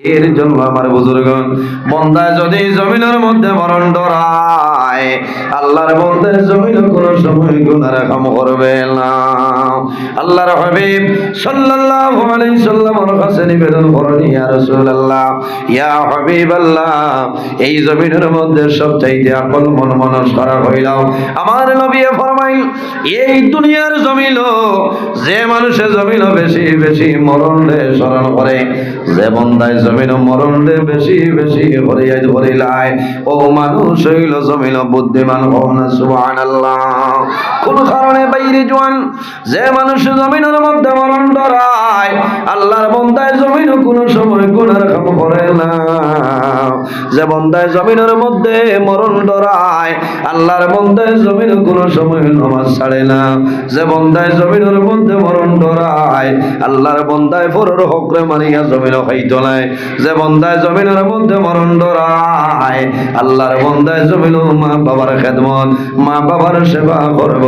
এর জন্য আমার বুজুর্গণ, বন্দায় যদি জমিনের মধ্যে মরণ ডরায়, আল্লাহর বন্দায় জমিনে কোন সময় গুনাহ কাম করবে না। আল্লাহর হাবিব সাল্লাল্লাহু আলাইহি সাল্লামের কাছে নিবেদন করেন, ইয়া রাসূলুল্লাহ, ইয়া হাবিবাল্লাহ, এই জমিনের মধ্যে সবচাইতে আকল মন মানুষ করা হইল। আমার নবী ফরমাইল, এই দুনিয়ার জমিন যে মানুষের জমিন বেশি বেশি মরণে স্মরণ করে, যে বন্দায় জমিন মরণে বেশি বেশি হরিয়াই ধরিলায়, ও মানুষ হইল জমিন বুদ্ধিমান হও না। সুবহানাল্লাহ। কোন কারণে বাইরে জোয়ান, যে মানুষ জমিনের মধ্যে মরণ ডরায়, আল্লাহর বন্দায় জমিন কোন সময় গুনার কাম করে না। যে বন্দায় জমিনের মধ্যে মরণ ডরায়, আল্লাহর বন্দায় জমিন কোন সময় নামাজ ছাড়ে না। যে বন্দায় জমিনের মধ্যে মরণ ডরায়, আল্লাহর বন্দায় পরের হকরে মারিয়া জমিন খাইতো নাই। যে বন্দায় জমিনের মধ্যে মরণ ডরায়, আল্লাহর বন্দায় জমিন মা বাবার খেদমত, মা বাবার সেবা করব।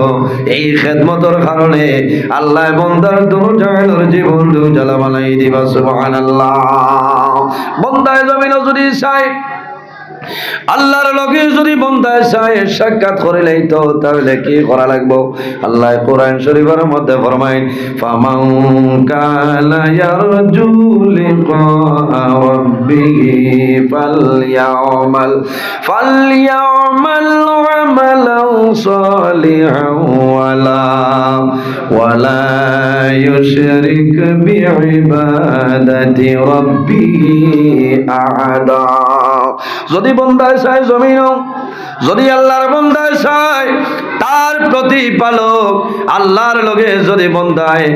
এই খেদমতের কারণে আল্লাহ বন্দার দুজাহানের জীবন দুজালা বানাই দিবা। সুবহানাল্লাহ। বন্দায় জমিন যদি চাই, আল্লাহর লগে যদি বন্দায় চাই সাক্ষাৎ করে লইতো, তাহলে কি করা লাগবো? আল্লাহ কোরআন শরীফের মধ্যে ফরমায়, ফামান কানা ইয়ারজু লিকা রাব্বিহি ফালইয়ামাল আমালান সালিহান ওয়ালা ইউশরিক বিইবাদাতি রাব্বিহি আহাদা। যদি বন্দায় চায় জমিন, যদি আল্লাহর বন্দায় চায় তার প্রতিপালক আল্লাহর লগে যদি বন্দায়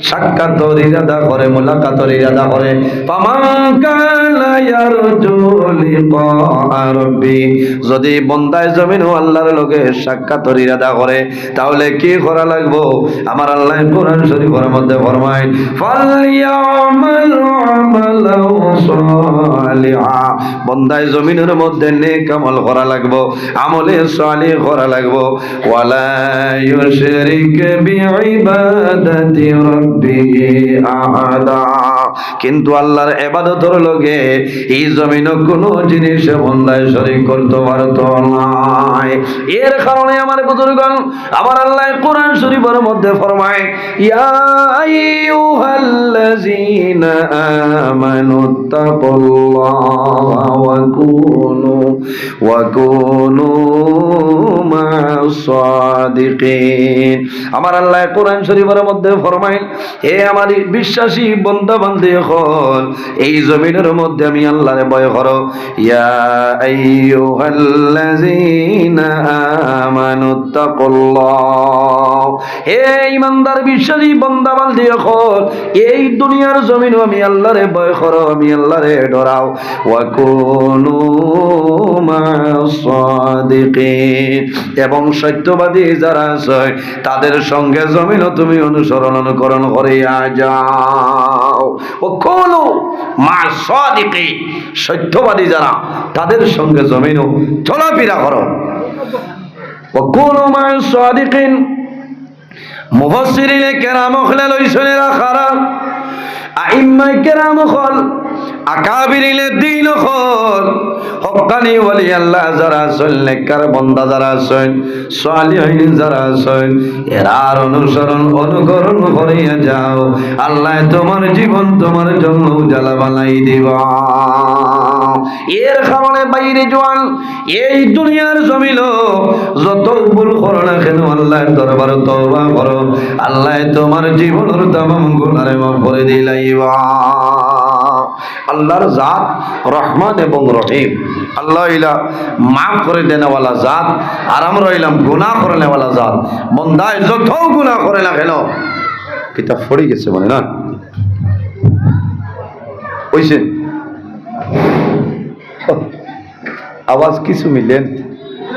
সাক্ষাতের ইরাদা করে, মুলাকাতের ইরাদা করে, ফামান কানা ইয়ারজু লিকা রাব্বি, যদি বন্দায় জমিন ও আল্লাহর লগে সাক্ষাতের ইরাদা করে, তাহলে কি করা লাগবো? আমার আল্লাহ কোরআন শরীফের মধ্যে ফরমায়, ফালইয়ামাল আমালান সালিহা, বন্দায় জমিনের মধ্যে নেক আমল করা লাগবো, আমলে সালিহ করা লাগবো। ওয়ালা ইউশরিক বিইবাদাতি আহাদা, কিন্তু আল্লাহর ইবাদতের লগে এই জমিনে কোনো জিনিস বন্দায় শরীক করতে পারতো না। এর কারণে আমার বুজুর্গণ, আমার আল্লাহ কোরআন শরীফের মধ্যে ফরমায়, ইয়া আইয়ুহাল্লাযীনা আমানুত্তাকুল্লাহা ওয়া কুনু মা'আস সাদিকিন। আমার আল্লাহ কোরআন শরীফের মধ্যে ফরমায়, হে আমার বিশ্বাসী বান্দা বান্দী হল, এই জমিনের মধ্যে আমি আল্লাহরে ভয় করো। ইয়া আইয়ুহাল্লাযীনা আমানুত্তাকুল্লাহ, হে ঈমানদার বিশ্বাসী বান্দা বান্দী হল, এই দুনিয়ার জমিনও আমি আল্লাহরে ভয় করো, আমি আল্লাহরে ডরাও। ওয়া কুনু মা'আস সাদিকিন, এবং সত্যবাদী যারা আছে তাদের সঙ্গে জমিনও তুমি অনুকরণ করিয়া যাও। ও কোনু মা'আস সাদিকিন, সত্যবাদী যারা তাদের সঙ্গে জমিনও চলাফেরা করো। ও কোনু মা'আস সাদিকিন, মুফাসসিরিনে কেরাম হলে লইছেন খারা, আইম্মায়ে কেরাম হল, আকাবিরিনে দ্বীন হল, হক্কানি ওয়ালি আল্লাহ যারা আছেন, নেককার বান্দা যারা আছেন, সালিহিন যারা আছেন, এরার অনুকরণ করিয়া যাও। আল্লাহ তোমার জীবন তোমার জন্য উজালা বানাই দিবা। এর কারণে বাইরে জোয়ান, এই দুনিয়ার জমিন যত ভুল করো না কেন, আল্লাহর দরবারে তওবা করো, আল্লাহ তোমার জীবনের তামাম গুনাহ মাফ করে দিলাইবা। আল্লাহর জাত রহমান এবং রহিম, আল্লাহ ইলা মাফ করে দেনেওয়ালা জাত, আর আমরা হইলাম গুনাহ করে নেওয়ালা জাত। বন্দায় যত গুনাহ করে না কেন, কিতাব পড়ে গেছে মানে না হইছে, আওয়াজ কিছু মিলেন,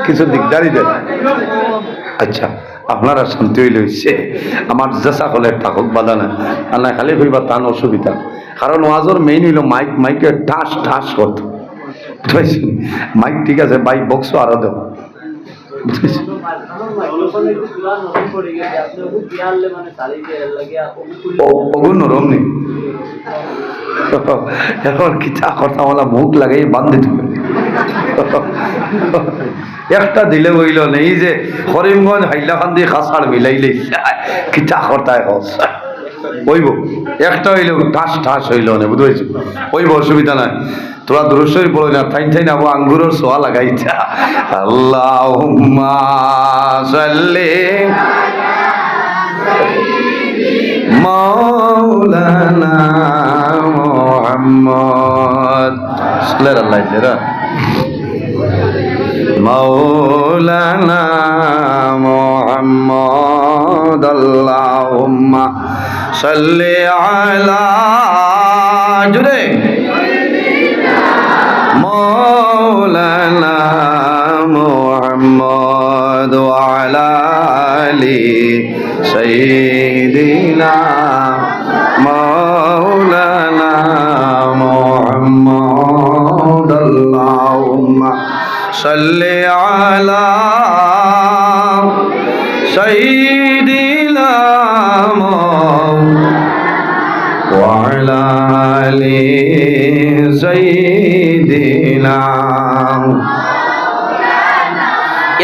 কিছু দিকদারি দেন। আচ্ছা, আপনারা শান্তি হইলে হইছে, আমার জেসা হলে থাকুক বাধা না, আল্লাহ খালি হইবা তান অসুবিধা। কারণ ওয়াজর মেইন হইল মাইকে ঠাস ঠাস করতো, মাইক ঠিক আছে, বাইক বক্সও আরো দেব, ওগুন নরম নেই এখন কিতা কথা বলা মুখ লাগাই বান্ধি তুমি একটা দিলে বইল নেই যে করিমগঞ্জ হাইলাকান্দি খাসার মিলাইলে কিতা কর্তায় ওইব একটা হইল ঠাস ঠাস হইল না বুঝতে ওইব অসুবিধা নাই তোরা দূরস্বরী পড়ে না ঠাইন ঠাইন আবু আঙ্গুরের সোয়া লাগাইছা আল্লাহুম্মা সাল্লি মাওলানা মুহাম্মদ সাল্লাল্লাহু আলাইহি ওয়া মাওলানা মুহাম্মদ আল্লাহুম্মা সাল্লি আলা জুরে মাওলানা মুহাম্মদ ওয়া আলা আলি সাইয়্যিদিনা মাওলানা মুহাম্মদ আল্লাহুম্মা সাল্লি আলা সাইয়্যিদিনা ওয়া আলা আলি সাইয়্যিদিনা।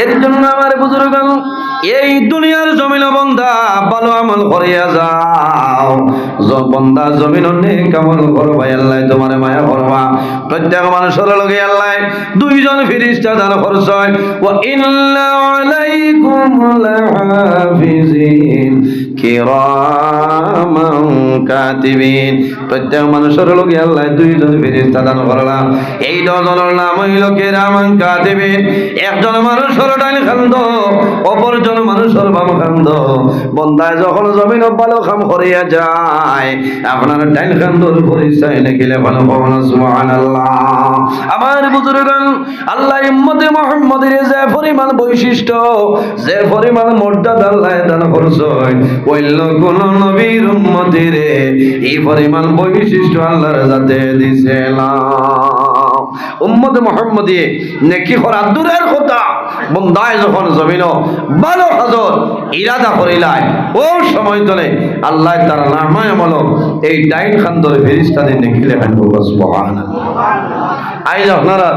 এর জন্য আমার বুজুর্গগণ এই দুনিয়ার জমিন বন্ধা ভালো আমল করিয়া যাও বন্ধা জমিন নেক আমল করবা আল্লাহ তোমার মায়া করবা প্রত্যেক মানুষের লগে আল্লাহ দুইজন ফেরেশতা দান করছয় ওয়া ইন্না আলাইকুম লাহাফিজিন কিরামান কাতিবিন প্রত্যেক মানুষের লগে আল্লাহ দুইজন ফেরেশতা দান করলা এই দুজনের নাম হইল কিরামান কাতিবিন একজন মানুষের ডাইন খান্দ অপরজন মানুষের বাম খান্দ বন্দায় যখন জমিন ভালো কাম করিয়া যায় আপনার ডাইন খান্দর পরিচয় লিখিলে ভালো পাবেন সুবহানাল্লাহ। আমার বুজুর্গগণ আল্লাহ উম্মতে মুহাম্মদের যে পরিমাণ বৈশিষ্ট্য যে পরিমাণ মর্যাদা আল্লাহ দান করছেন অন্য কোন নবীর উম্মতের এই পরিমাণ বৈশিষ্ট্য আল্লাহর যাতে দিছে না। উম্মতে মুহাম্মদী নেকি করা দূরের কথা বন্দায় যখন জমিন ভালো হাজর ইরাদা করিলায় ও সময় তলে আল্লাহ তার নামায় আমল এই ডাইন খান্দর ফেরেশতাদের নেকি লেখান সুবহানাল্লাহ। আইজ আপনারা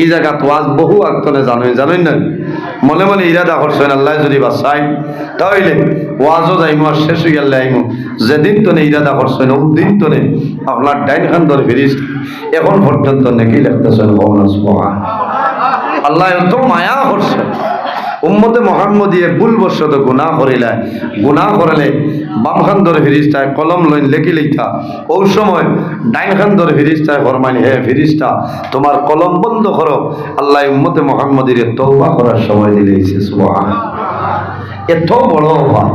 এই জায়গা ওয়াজ বহু আগতনে জানেন না মনে মনে ইরাদা করছেন আল্লাহ যদি বাঁচাই তাহলে ওয়াজও যাইমু আর শেষ হয়ে গেলে আইমু যেদিন তনে ইরাদা করছেন ওদিন তনে আপনার ডাইন খান্দর ফেরেশতা এখন পর্যন্ত নেকি লিখতেছেন সুবহানাল্লাহ। আল্লাহ এত মায়া করছে উম্মতে মুহাম্মদিয়ে ভুলবশত গুনাহ করিলা গুনাহ করলে বাম খান ধরে ফেরেশতায় কলম লইন লেখি লিখা ওই সময় ডাইন খান ধরে ফেরেশতায় ফরমাইন হে ফেরেশতা তোমার কলম বন্ধ করো আল্লাহ উম্মতে মুহাম্মদিরে তওবা করার সময় দিলেছে সুবহানাল্লাহ। এত বড় অফার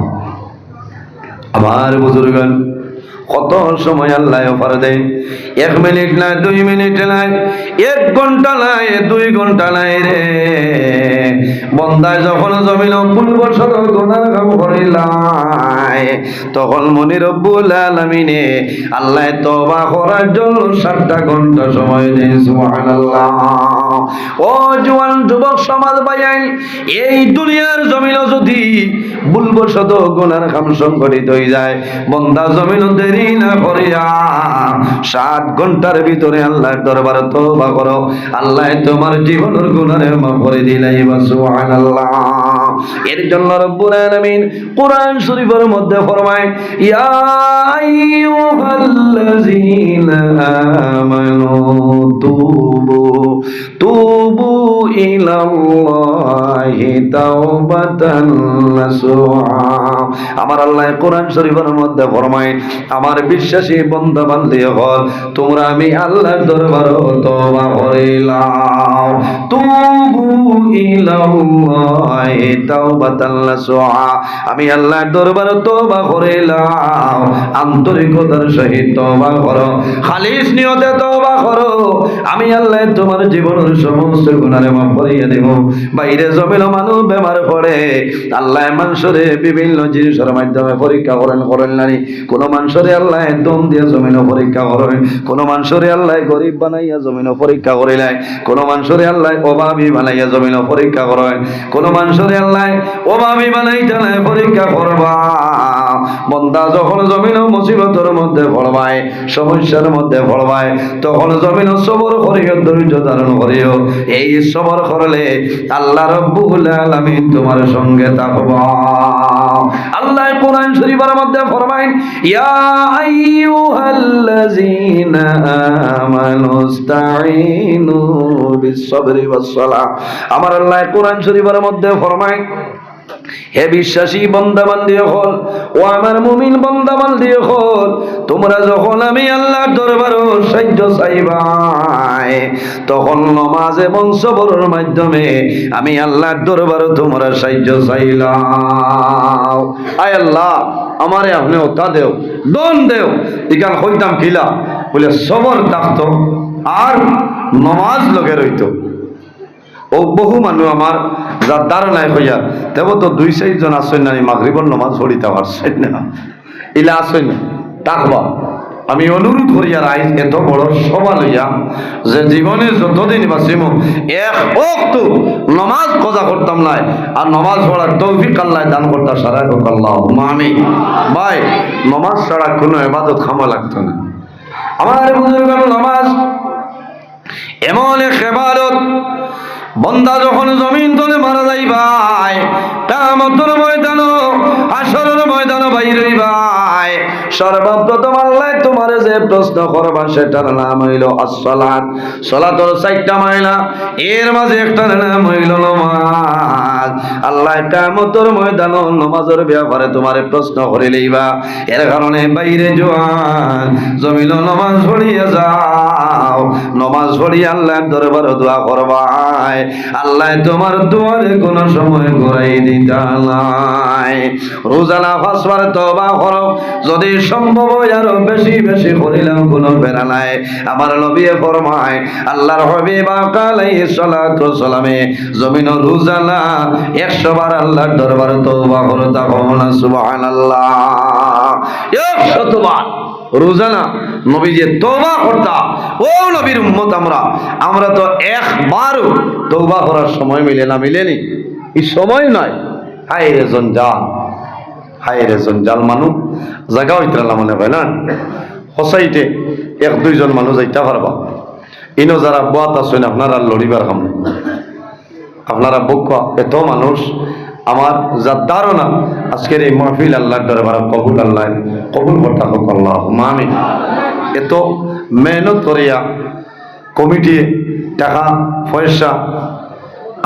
আমার বুজুর্গগণ কত সময় আল্লাহ অফার দেয় 1 মিনিট নাই 2 মিনিট নাই 1 ঘন্টা নাই 2 ঘন্টা নাই রে বন্দায় যখন জমিন পূর্বশত গুনাহ কাম করিলাই তখন মনি রব্বুল আলামিনে আল্লাহ তওবা করার জন্য 7টা ঘন্টা সময় দেয় সুবহানাল্লাহ। ও জওয়ান যুবক সমাজ ভাইয়াই এই দুনিয়ার জমিন যদি ভুলবশত গুনাহ কাম সংঘটিত হয়ে যায় বন্দা জমিন দেরি না করিয়া 7 ঘন্টার ভিতরে আল্লাহর দরবারে তওবা করো আল্লাহ তোমার জীবনের গুনাহ মাফ করে দিলাইবা সুবহানাল্লাহ। এর জন্য রব্বুল আলামিন কোরআন শরীফের মধ্যে ফরমায় ইয়া আইয়ুহাল্লাযীনা আমানু তুবু ইলাল্লাহি তাওবাতান নাসুহা। আমার আল্লাহ কোরআন শরীফের মধ্যে ফরমায় আমার বিশ্বাসী বান্দা বান্দি হল তোমরা আমি আল্লাহর দরবারে তওবা করিলাম তুবু ইলাল্লাহি তাওবাতান নাসুহা আমি আল্লাহর দরবারে তওবা করিলাম আন্তরিকতার সহিত তওবা করো খালিস নিয়তে তওবা করো আমি আল্লাহ তোমার জীবনের সমস্ত গুনাহ মাফ করিয়ে দেব। বাইরে জমিন মানুষ বেমার পড়ে আল্লাহ মানুষরে বিভিন্ন জিনিসের মাধ্যমে পরীক্ষা করেন নানি। কোন মানুষরে আল্লাহ দম দিয়ে জমিনও পরীক্ষা করেন, কোন মানুষরে আল্লাহ গরিব বানাইয়া জমিনও পরীক্ষা করিলেন, কোন মানুষরে আল্লাহ অভাবী বানাইয়া জমিনও পরীক্ষা করেন, কোন মানুষরে আল্লাহ অভাবী বানাইতে পরীক্ষা করবা। বন্দা যখন জমিন মুসিবতের মধ্যে পড়বায়, সমস্যার মধ্যে পড়বায়, তখন জমিন সবর করিও, ধৈর্য ধারণ করিও। এই সবর করলে আল্লাহ রাব্বুল আলামিন তোমার সঙ্গে থাকবা। আল্লাহ কোরআন শরীফের মধ্যে ফরমায়, ইয়া আইয়ুহাল্লাযীনা আমানুস্তাঈনু বিস-সাবরি ওয়াস-সালাহ। আমার আল্লাহ কোরআন শরীফের মধ্যে ফরমায়, হে বিশ্বাসী বান্দা বান্দি হল, ও আমার মুমিন বান্দা বান্দি হল, তোমরা যখন আমি আল্লাহর দরবারে সাহায্য চাইবাই, তখন নামাজ এবং সবরের মাধ্যমে আমি আল্লাহর দরবারে তোমরা সাহায্য চাইলাও। আয় আল্লাহ, আমারে আপনি ওটা দেও, দন দেও। ইকান হইতাম কিলা বলে সবর থাকতো আর নামাজ লগে রইতো। ও বহু মানুষ আমার যার ধারণায় হইয়া দেব তো 2-4 জন আসেন না মাগরিবর নামাজ পড়িতে পারছেন না, ইলা আসেন না থাকবা। আমি অনুরোধ করি আর আইজ এত বড় সভা লইয়া যে জীবনে যতদিন বাঁচিম এক ওয়াক্ত নামাজ কজা করতাম না, আর নামাজ পড়ার তৌফিক আল্লাহ দান করতাম। সারা হোক আল্লাহুম্মা আমিন। ভাই, নামাজ ছাড়া কোনো ইবাদত খামা লাগতো না। আমার বুজুর্গান, নামাজ এমন এক ইবাদত, বন্দা যখন জমিন তলে মারা যাই ভাই, কিয়ামতের ময়দান, হাসরের ময়দান বাইরে ভাই, সর্বপ্রথম আল্লাহ তোমার যে প্রশ্ন করবা সেটার নাম হইল as-সালাত। সালাতের 4টা মাইলা, এর মাঝে একটা নাম হইল নামাজ। আল্লাহ কিয়ামতের ময়দান নামাজের ব্যাপারে তোমারে প্রশ্ন করে লইবা। এর কারণে বাইরে জোয়ান জমিন নামাজ পড়িয়া যাও, নামাজ পড়িয়া আল্লাহর দরবারে দোয়া করবা। আল্লাহ তোমার দুয়ারে কোন সময় ঘুরাই দিতা নাই। রোজানা 5 বার তওবা করো, যদি সম্ভব হয় আরো বেশি বেশি করিলাম কোনো বেড়া নাই। আমার নবী ফরমায়, আল্লাহর হাবিব আলাইহিস সালাতু ওয়াস সালামে জমিন রোজানা 100 বার আল্লাহর দরবারে তওবা করো, তাকওনা সুবহানাল্লাহ। 100 বার রোজানা নবী যে তওবা করতা, ও নবীর উম্মত আমরা তো একবারও তওবা করার সময় মিলেনি। এই সময় নয়। হায় রে জঞ্জাল, হায় রে জঞ্জাল। মানুষ জায়গা হইতে মনে হয় না সচাইতে 1-2 জন মানুষ যাইতে পারবা। ইনো যারা বাত আছেন আপনারা লড়িবার কাম, আপনারা বকা এত মানুষ। আমার যার ধারণা আজকের এই মাহফিল আল্লাহর দরবারে কবুল, আল্লাহ কবুল করতে হোক আল্লাহুম্মা আমিন। এত মেহনত করিয়া কমিটি টাকা পয়সা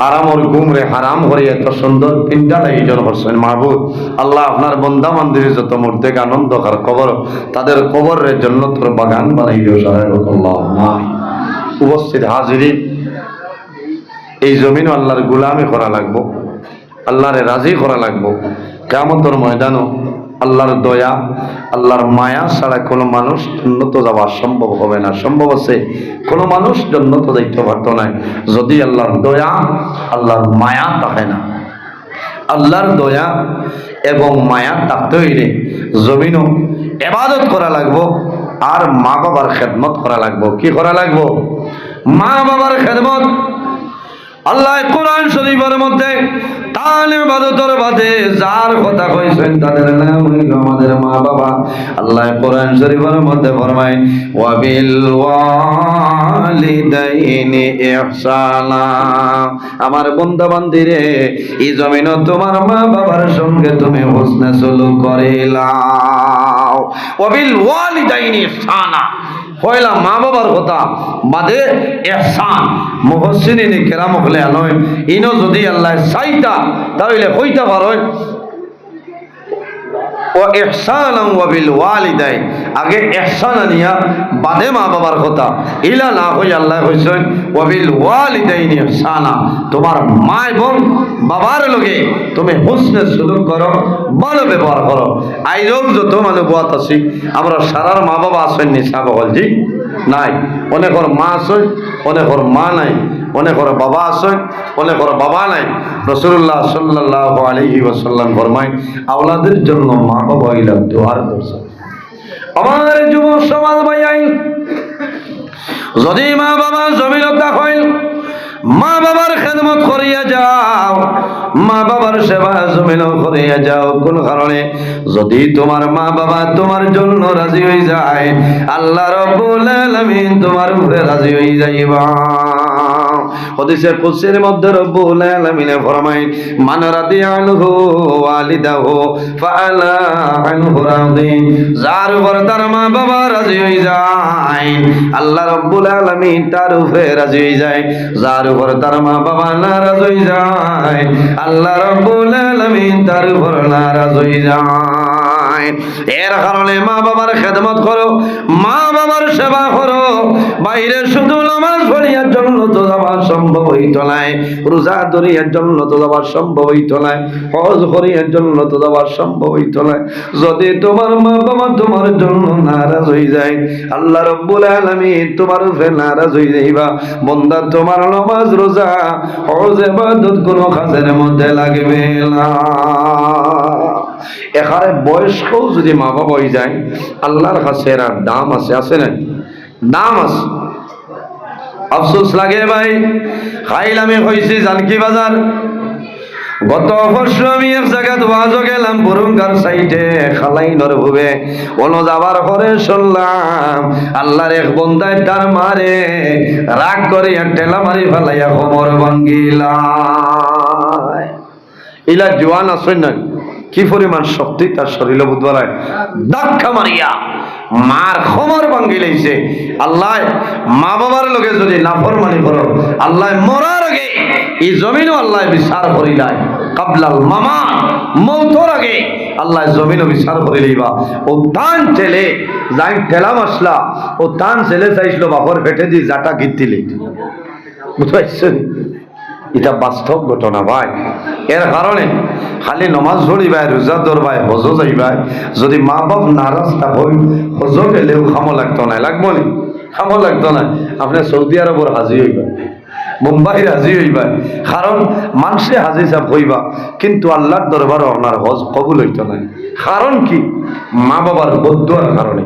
আরামর ঘুম রে হারাম করিয়া এত সুন্দর 3টা আয়োজন করছেন। মাহবুব আল্লাহ আপনার বন্দা বান্দির যত মুর্দেক আনন্দ কার কবর, তাদের কবরের জন্য তোর বাগান বানাই দিও সারা হোক আল্লাহুম্মা আমিন। উপস্থিত হাজিরিন, এই জমিন আল্লাহর গোলামি করা লাগবো, আল্লাহরে রাজি করা লাগবো। কিয়ামতের ময়দানও আল্লাহর দয়া, আল্লাহর মায়া ছাড়া কোনো মানুষ জান্নাত যাওয়া সম্ভব হবে না। সম্ভব আছে কোনো মানুষ জান্নাত যাইতে পারতো না যদি আল্লাহর দয়া, আল্লাহর মায়া থাকে না। আল্লাহর দয়া এবং মায়া থাকতে হইলে জমিনও ইবাদত করা লাগবো, আর মা বাবার খেদমত করা লাগবো। কি করা লাগবো? মা বাবার খেদমত। আল্লাহ কোরআন শরীফের মধ্যে তার ইবাদতের বাদে যার কথা কইছেন তাদের নাম হইল আমাদের মা বাবা। আল্লাহ কোরআন শরীফের মধ্যে ফরমায়, ওয়া বিল ওয়ালিদাইনি ইহসানা। আমার বান্দা বান্দিরে, এই জমিনে তোমার মা বাবার সঙ্গে তুমি হুসনে সুলুক করিলাও। ওয়া বিল ওয়ালিদাইনি ইহসানা, পয়লা মা বাবার কথা বাদে ইহসান। মুফাসসিরিন কেরাম হলে আলোয় ইনো যদি আল্লাহ চাইতা তাহলে কইতা পারো ও ইহসানান ওয়া বিল ওয়ালিদাইন, আগে ইহসান আনিয়া বাদে মা বাবার কথা। ইলা না হই আল্লাহ কইছেন ওয়া বিল ওয়ালিদাইন ইহসানা, তোমার মা এবং বাবার লগে তুমি হুসনে সুলুক করো, ভালো ব্যবহার করো। আইজও যত মানুষ বাত আছি আমরা সারার মা বাবা আসেন নি সাবল জি নাই, অনেকের মা আছে অনেকের মা নাই, অনেকের বাবা আছে, অনেকের বাবা নাই। রাসূলুল্লাহ সাল্লাল্লাহু আলাইহি ওয়াসাল্লাম ফরমায় আওলাদের জন্য মা বাবা ইলা দোয়ার করছে। আমার যুব সমাজ ভাই, যদি মা বাবা জমিনতা হয়, মা বাবার খেদমত করিয়া যাও, মা বাবার সেবা জমিন করিয়া যাও। কোন কারণে? যদি তোমার মা বাবা তোমার জন্য রাজি হয়ে যায়, আল্লাহ রাব্বুল আলামিন তোমার উপরে রাজি হয়ে যাইবা। হাদিসে কুদসির মধ্যে রব্বুল আলামিন ফরমায় মান রাদিয়া আনহু ওয়ালিদাহু ফাআলা আনহু রাদি। যার উপর তার মা বাবা রাজি হয়ে যায়, আল্লাহ রাব্বুল আলামিন তার উপরে রাজি হয়ে যায়। যার উপর তার মা বাবা নারাজ হয়ে যায়, আল্লাহ রাব্বুল আলামিন তার উপর নারাজ হয়ে যায়। এর কারণে মা বাবার খেদমত করো, মা বাবার সেবা করো। বাইরে শুধু নামাজ পড়িয়ার জন্য তো যাওয়ার সম্ভব হইত নাই, রোজা ধরিয়ার জন্য তো যাওয়ার সম্ভব হইত নাই, হজ করিয়ার জন্য তো যাওয়ার সম্ভব হইত নাই। যদি তোমার মা বাবা তোমার জন্য নারাজ হয়ে যায়, আল্লাহ রাব্বুল আলামিন তোমার উপরে নারাজ হয়ে যাইবা। বান্দা তোমার নামাজ রোজা হজ ইবাদত কোন কাজের মধ্যে লাগবে না। এখানে বয়স্কও যদি মা বাবা হয়ে যায়, আল্লাহর কাছে এর দাম আছে, আছে না? দাম আছে। আফসোস লাগে ভাই, খাইলামে হয়েছি জানকি বাজার। গত বর্ষ আমি এক জায়গায় ওয়াজও গেলাম, বরুঙ্গার সাইডে খালাইনর ভুবে ওনো যাবার পরে শুনলাম আল্লাহর এক বন্দায় তার মারে রাগ করে ঠেলা মারি ফেলাইয়া কোমর ভাঙ্গিলা। ইলা জোয়ান আসেন না, কি পরিমাণ শক্তি তার শরীরে বুধবারায় ধাক্কা মারিয়া মার কোমর ভাঙ্গি লাইছে। আল্লাহ মা বাবার লগে যদি নাফরমানি করো, আল্লাহ মরার আগে এই জমিনও আল্লাহ বিচার করিলাই। কাবলাল মামা, মৌতর আগে আল্লাহ জমিনও বিচার করে লইবা। ও তান ছেলে যাই ঠেলা মাসলা, ও তান ছেলে চাইছিল বাপর পেটে দিয়ে জাটা গিতিলে, বুঝতে পারছেন? এটা বাস্তব ঘটনা ভাই। এর কারণে খালি নমাজ পড়িবাই, রোজা ধরবাই, হজ যাইবাই, যদি মা বাপ নারাজ থাকুন, হজ গেলেও খামো লাগতো না, লাগবো নি? খামো লাগতো না। আপনি সৌদি আরবর হাজি হইবা, মুম্বাইয়ের হাজি হইবা, কারণ মানুষে হাজি সাহেব হইবা, কিন্তু আল্লাহর দরবারও আপনার হজ কবুল হইতো না। কারণ কি? মা বাবার বদুয়ার কারণে।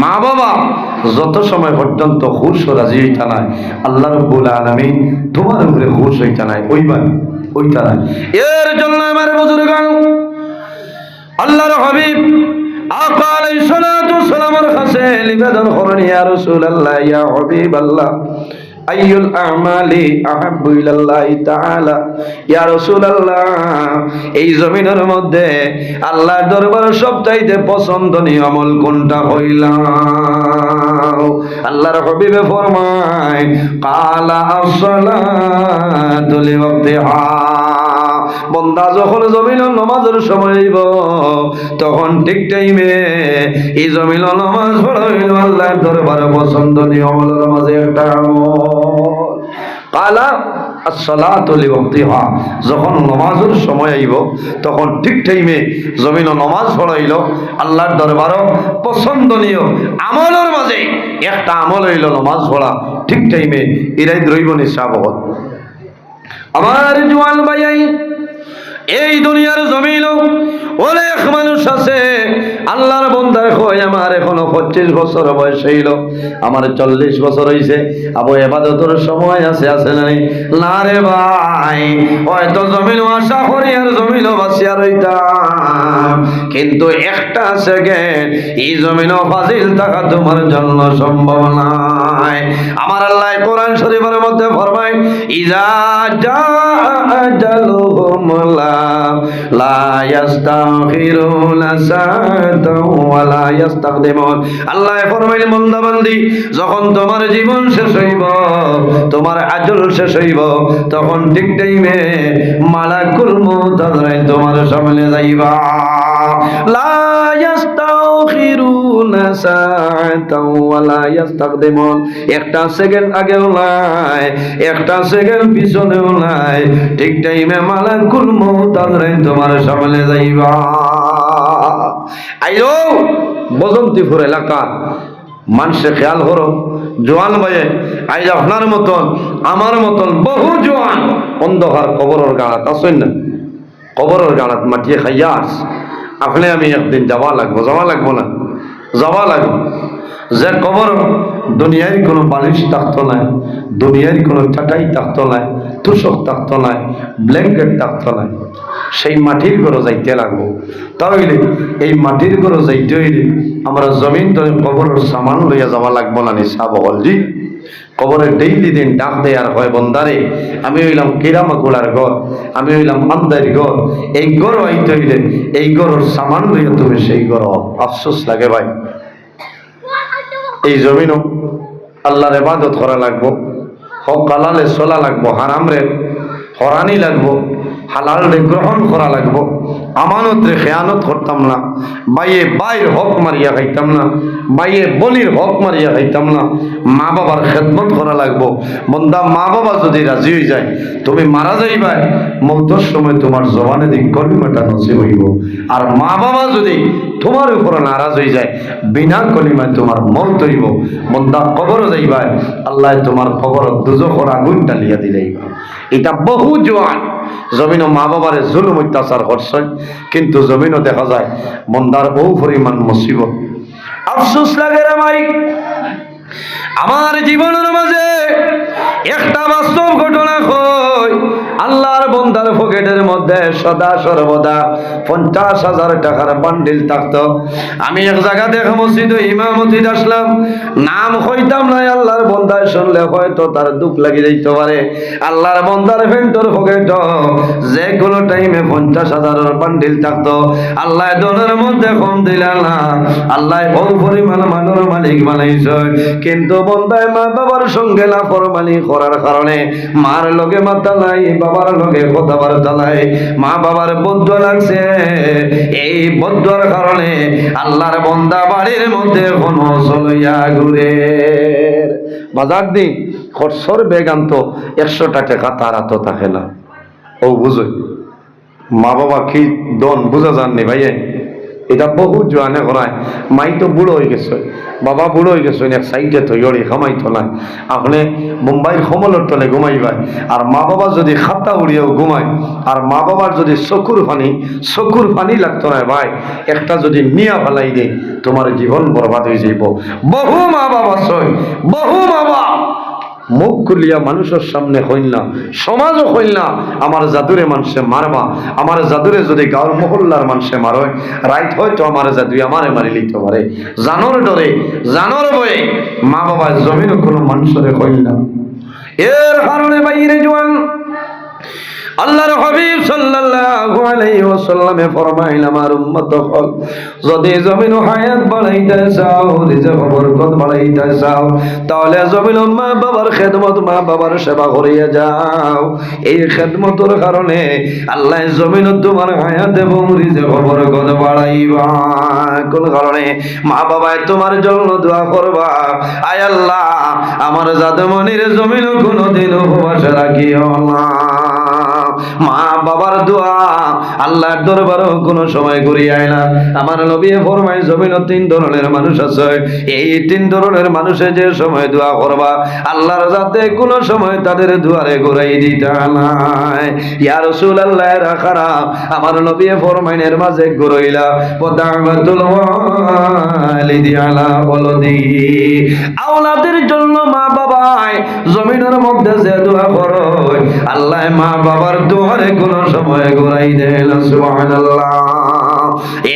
মা বাবা যত সময় পর্যন্ত খুশ রাজি হইতা নাই, আল্লাহ রাব্বুল আলামিন তোমার উপরে খুশ হইতা নাই, ওইটা নাই। এর জন্য আমার বুজুর্গান, আল্লাহর হাবিব আকা আলাইহিস সালাতু সালামের কাছে নিবেদন করেন, ইয়া রাসূলুল্লাহ, ইয়া হাবিবাল্লাহ, আইয়ুল আমালি আহাব্বু ইলাল্লাহি তাআলা। ইয়া রাসূলুল্লাহ, এই জমিনের মধ্যে আল্লাহর দরবারে সবচাইতে পছন্দনীয় আমল কোনটা হইলা? আল্লাহর হাবিবে ফরমায় কালা as-salatu li-waqtiha। বান্দা যখন জমিনের নামাজের সময় হইব, তখন ঠিক টাইমে এই জমিনের নামাজ পড়াইল আল্লাহর দরবারে পছন্দনীয় আমলের মাঝে একটা আমল। কালা as-salatu li-waqtiha, যখন নামাজের সময় আইব তখন ঠিক টাইমে জমিন নামাজ পড়াইল আল্লাহর দরবারে পছন্দনীয় আমলের মাঝে একটা আমল হইল নামাজ পড়া ঠিক টাইমে। এরাই দ্রৈব নিঃসাবহত। আমার জওয়ান ভাই, এই দুনিয়ার জমিন অনেক মানুষ আছে, আল্লাহর বান্দা কয় আমার এখনো 25 বছর বয়স হইল, আমার 40 বছর হইছে, আবু ইবাদতের সময় আছে, আছে না রে ভাই? হয়তো জমিন আশা করি আর জমিন বাঁচিয়া রইতাম, কিন্তু একটা সেকেন্ড এই জমিন ফাজিল থাকা তোমার জন্য সম্ভব নাই। আমার আল্লাহ কোরআন শরীফের মধ্যে ফরমায় ইজা জা আজালুহুম লা ইস্তাখিরুনা সাআতাও ওয়া লা ইস্তাকদিমুন। আল্লাহ ফরমাইলেন বান্দা বান্দি, যখন তোমার জীবন শেষ হইব, তোমার আজল শেষ হইব, তখন ঠিক টাইমে মালাকুল মউত তোমার সামনে যাইবা। লা ইস্তাখিরুনা সাআতাও ওয়া লা ইস্তাকদিমুন। একটা সেকেন্ড আগেও নাই, একটা সেকেন্ড পিছনেও নাই, ঠিক টাইমে মালাকুল মউত তোমার সামনে যাইবা। আইও বসন্তীপুর এলাকা মানুষে খেয়াল করো, জোয়ান ভাইয়ে আজ আপনার মতন আমার মতন বহু জোয়ান অন্ধকার কবরের গাড়াত আসেন না, কবরের গাড়াত মাটিয়ে খাইয়া আস। আপনি আমি একদিন যাওয়া লাগবো না, যাওয়া লাগবে। যে কবর দুনিয়ার কোনো বালিশ থাকতো নাই, দুনিয়ার কোনো চাটাই থাকতো নাই, তুষক থাকতো নাই, ব্ল্যাঙ্কেট থাকতো নাই, সেই মাটির ঘরে যাইতে লাগবো। তাহলে এই মাটির ঘরে যাইতে হইলে আমরা জমিন ধরে কবরের সামান লইয়া যাওয়া লাগবো না। নিশা বহলজি কবরের ডেইলি দিন ডাক দেয় আর হয়, বন্দারে আমি হইলাম কিরামাকুলার ঘর, আমি হইলাম আন্দার ঘর, এই ঘর হইতে হইলে এই ঘরের সামান লইয়া তুমি সেই ঘর। আফসোস লাগে ভাই, এই জমিনও আল্লাহর ইবাদত করা লাগবো, হক হালালে চলা লাগবো, হারাম রে হরানি লাগবো, হালাল রে গ্রহণ করা লাগবো, আমানত রে খেয়ানত করতাম না, বাইয়ে বাইর হক মারিয়া খাইতাম না, বাইয়ে বলির হক মারিয়া খাইতাম না, মা বাবার খেদমত করা লাগবো। বন্দা মা বাবা যদি রাজি হয়ে যায়, তুমি মারা যাইবাই, মৌতের সময় তোমার জবানে দিক কলিমাটা নসিব হইব। আর মা বাবা যদি তোমার উপরে নারাজ হয়ে যায়, বিনা কলিমায় তোমার মৌত হইব। বন্দা কবর যাইবাই, আল্লাহ তোমার কবর দুজখর আগুন ডালিয়া দিলাইবা। এটা বহু জোয়ান জমিনও মা বাবারে জুলুম অত্যাচার করছে, কিন্তু জমিনও দেখা যায় বন্দার বহু পরিমাণ মুসিবত। আফসোস লাগে রে ভাই, আমার জীবনের মাঝে একটা বাস্তব ঘটনা কই। আল্লাহর বন্দার পকেটের মধ্যে সদা সর্বদা 50,000 টাকার বান্ডিল থাকতো। আমি এক জায়গা দেখে মসজিদে ইমামতি আসলাম, নাম হইতাম না। আল্লাহর বন্দায় শুনলে হয়তো তার দুঃখ লাগি যাইতে পারে। আল্লাহর বন্দার ফেন্টর পকেট যে কোনো টাইমে 50,000 বান্ডিল থাকতো। আল্লাহ দনের মধ্যে কম দিলেন না, আল্লাহ বহু পরিমাণ মানুষ মালিক বানাইছে। কিন্তু বন্দায় মা বাবার সঙ্গে লাফরমানি করার কারণে মার লগে মাথা নাই, বাবার লগে কথাবার্তা নাই, মা বাবার বদুয়া লাগছে। এই বদুয়ার কারণে আল্লাহর বন্দা বাড়ির মধ্যে কোনো চলইয়া ঘুরে বাজার দিন খরচর বেগান্ত 100টা টাকা তার হাত থাকে না। ও বুঝো মা বাবা কি দন বুঝা যাননি ভাইয়ে, এটা বহু জোয়ানে করায়। মাই তো বুড়ো হয়ে গেছে, বাবা বুড়ো হয়ে গেছে, এক সাইডে তো ইড়ি খামাইতো না। আপনি মুম্বাইয়ের কমলের তলে ঘুমাইবাই, আর মা বাবা যদি খাতা উড়িয়েও ঘুমায়, আর মা বাবার যদি চকুর পানি লাগতো না ভাই, একটা যদি নিয়া ফেলাই দেয় তোমার জীবন বরবাদ হয়ে যাইব। বহু মা বাবা সই, বহু বাবা মুখ খুলিয়া মানুষের সামনে হইল না, সমাজও হইল না, আমার জাদুরে মানুষে মারবা, আমার জাদুরে যদি গাঁর মহল্লার মানুষে মারয়, রাইট হয়তো আমার জাদুই আমারে মারি লিখতে পারে। জানোর ডরে, জানোর বয়ে মা বাবার জমিনও কোনো মানুষের হইল না। এর কারণে বাইরে জোয়ান আল্লাহর হাবিব সাল্লাল্লাহু আলাইহি ওয়াসাল্লামে ফরমাইলেন, আমার উম্মত হল যদি জমিন হায়াত বাড়াইতে চাও, রিজক বরকত বাড়াইতে চাও, তাহলে জমিন মা বাবার খেদমত, মা বাবার সেবা করিয়া যাও। এই খেদমতের কারণে আল্লাহ জমিন তোমার হায়াত এবং রিজক বরকত বাড়াইবা। কোন কারণে? মা বাবায় তোমার জন্য দোয়া করবা, আয় আল্লাহ আমার জাদুমনির জমিন কোনোদিন উপবাসে রাখিও না। মা বাবার দোয়া আল্লাহর দরবারও কোনো সময় ঘুরিয়ায় না। আমার নবী ফরমায় জমিন 3 ধরনের মানুষ আছে, এই 3 ধরনের মানুষে যে সময় দোয়া করবা আল্লাহর যাতে কোনো সময় তাদের দুয়ারে ঘুরাই দিতে নাই। ইয়া রাসূলুল্লাহ রাখারা আমার নবী ফরমাইনের মাঝে ঘুরাইলা ওয়াদাওয়াতুল ওয়ালিদি আলা ওয়ালাদি, আওলাদের জন্য মা বাবায় জমিনের মধ্যে যে দোয়া করে আল্লাহ মা বাবার দুয়ারে কোনো সময় ঘুরাই দেন। সুবহানাল্লাহ।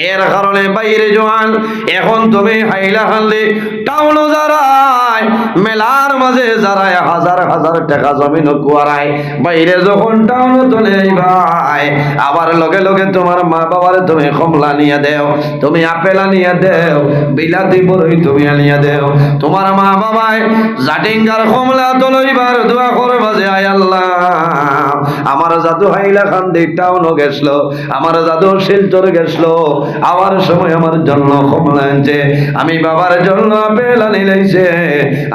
এর কারণে বাইরে জোয়ান এখন তুমি হাইলা হানলে টাউনও যারায়, মেলার মাঝে যারায় হাজার হাজার টাকা জমিন কুয়ারায়, বাইরে যখন টাউনও চলে ভাই আবার লগে লগে তোমার মা বাবার তুমি কমলা নিয়ে দেও, তুমি আপেল আনিয়া দেও, বিলাতি বড়ই তুমি আনিয়া দেও। তোমার মা বাবায় জাটিঙ্গার কমলা তো লইবার দোয়া করবা যে আয় আল্লাহ আমার জাদু হাইলা খান টাউনও গেছিল, আমার জাদু শিলচর গেছিল, আমার সময় আমার জন্য কমলা আনছে, আমি বাবার জন্য আপেল আনি লাইছে,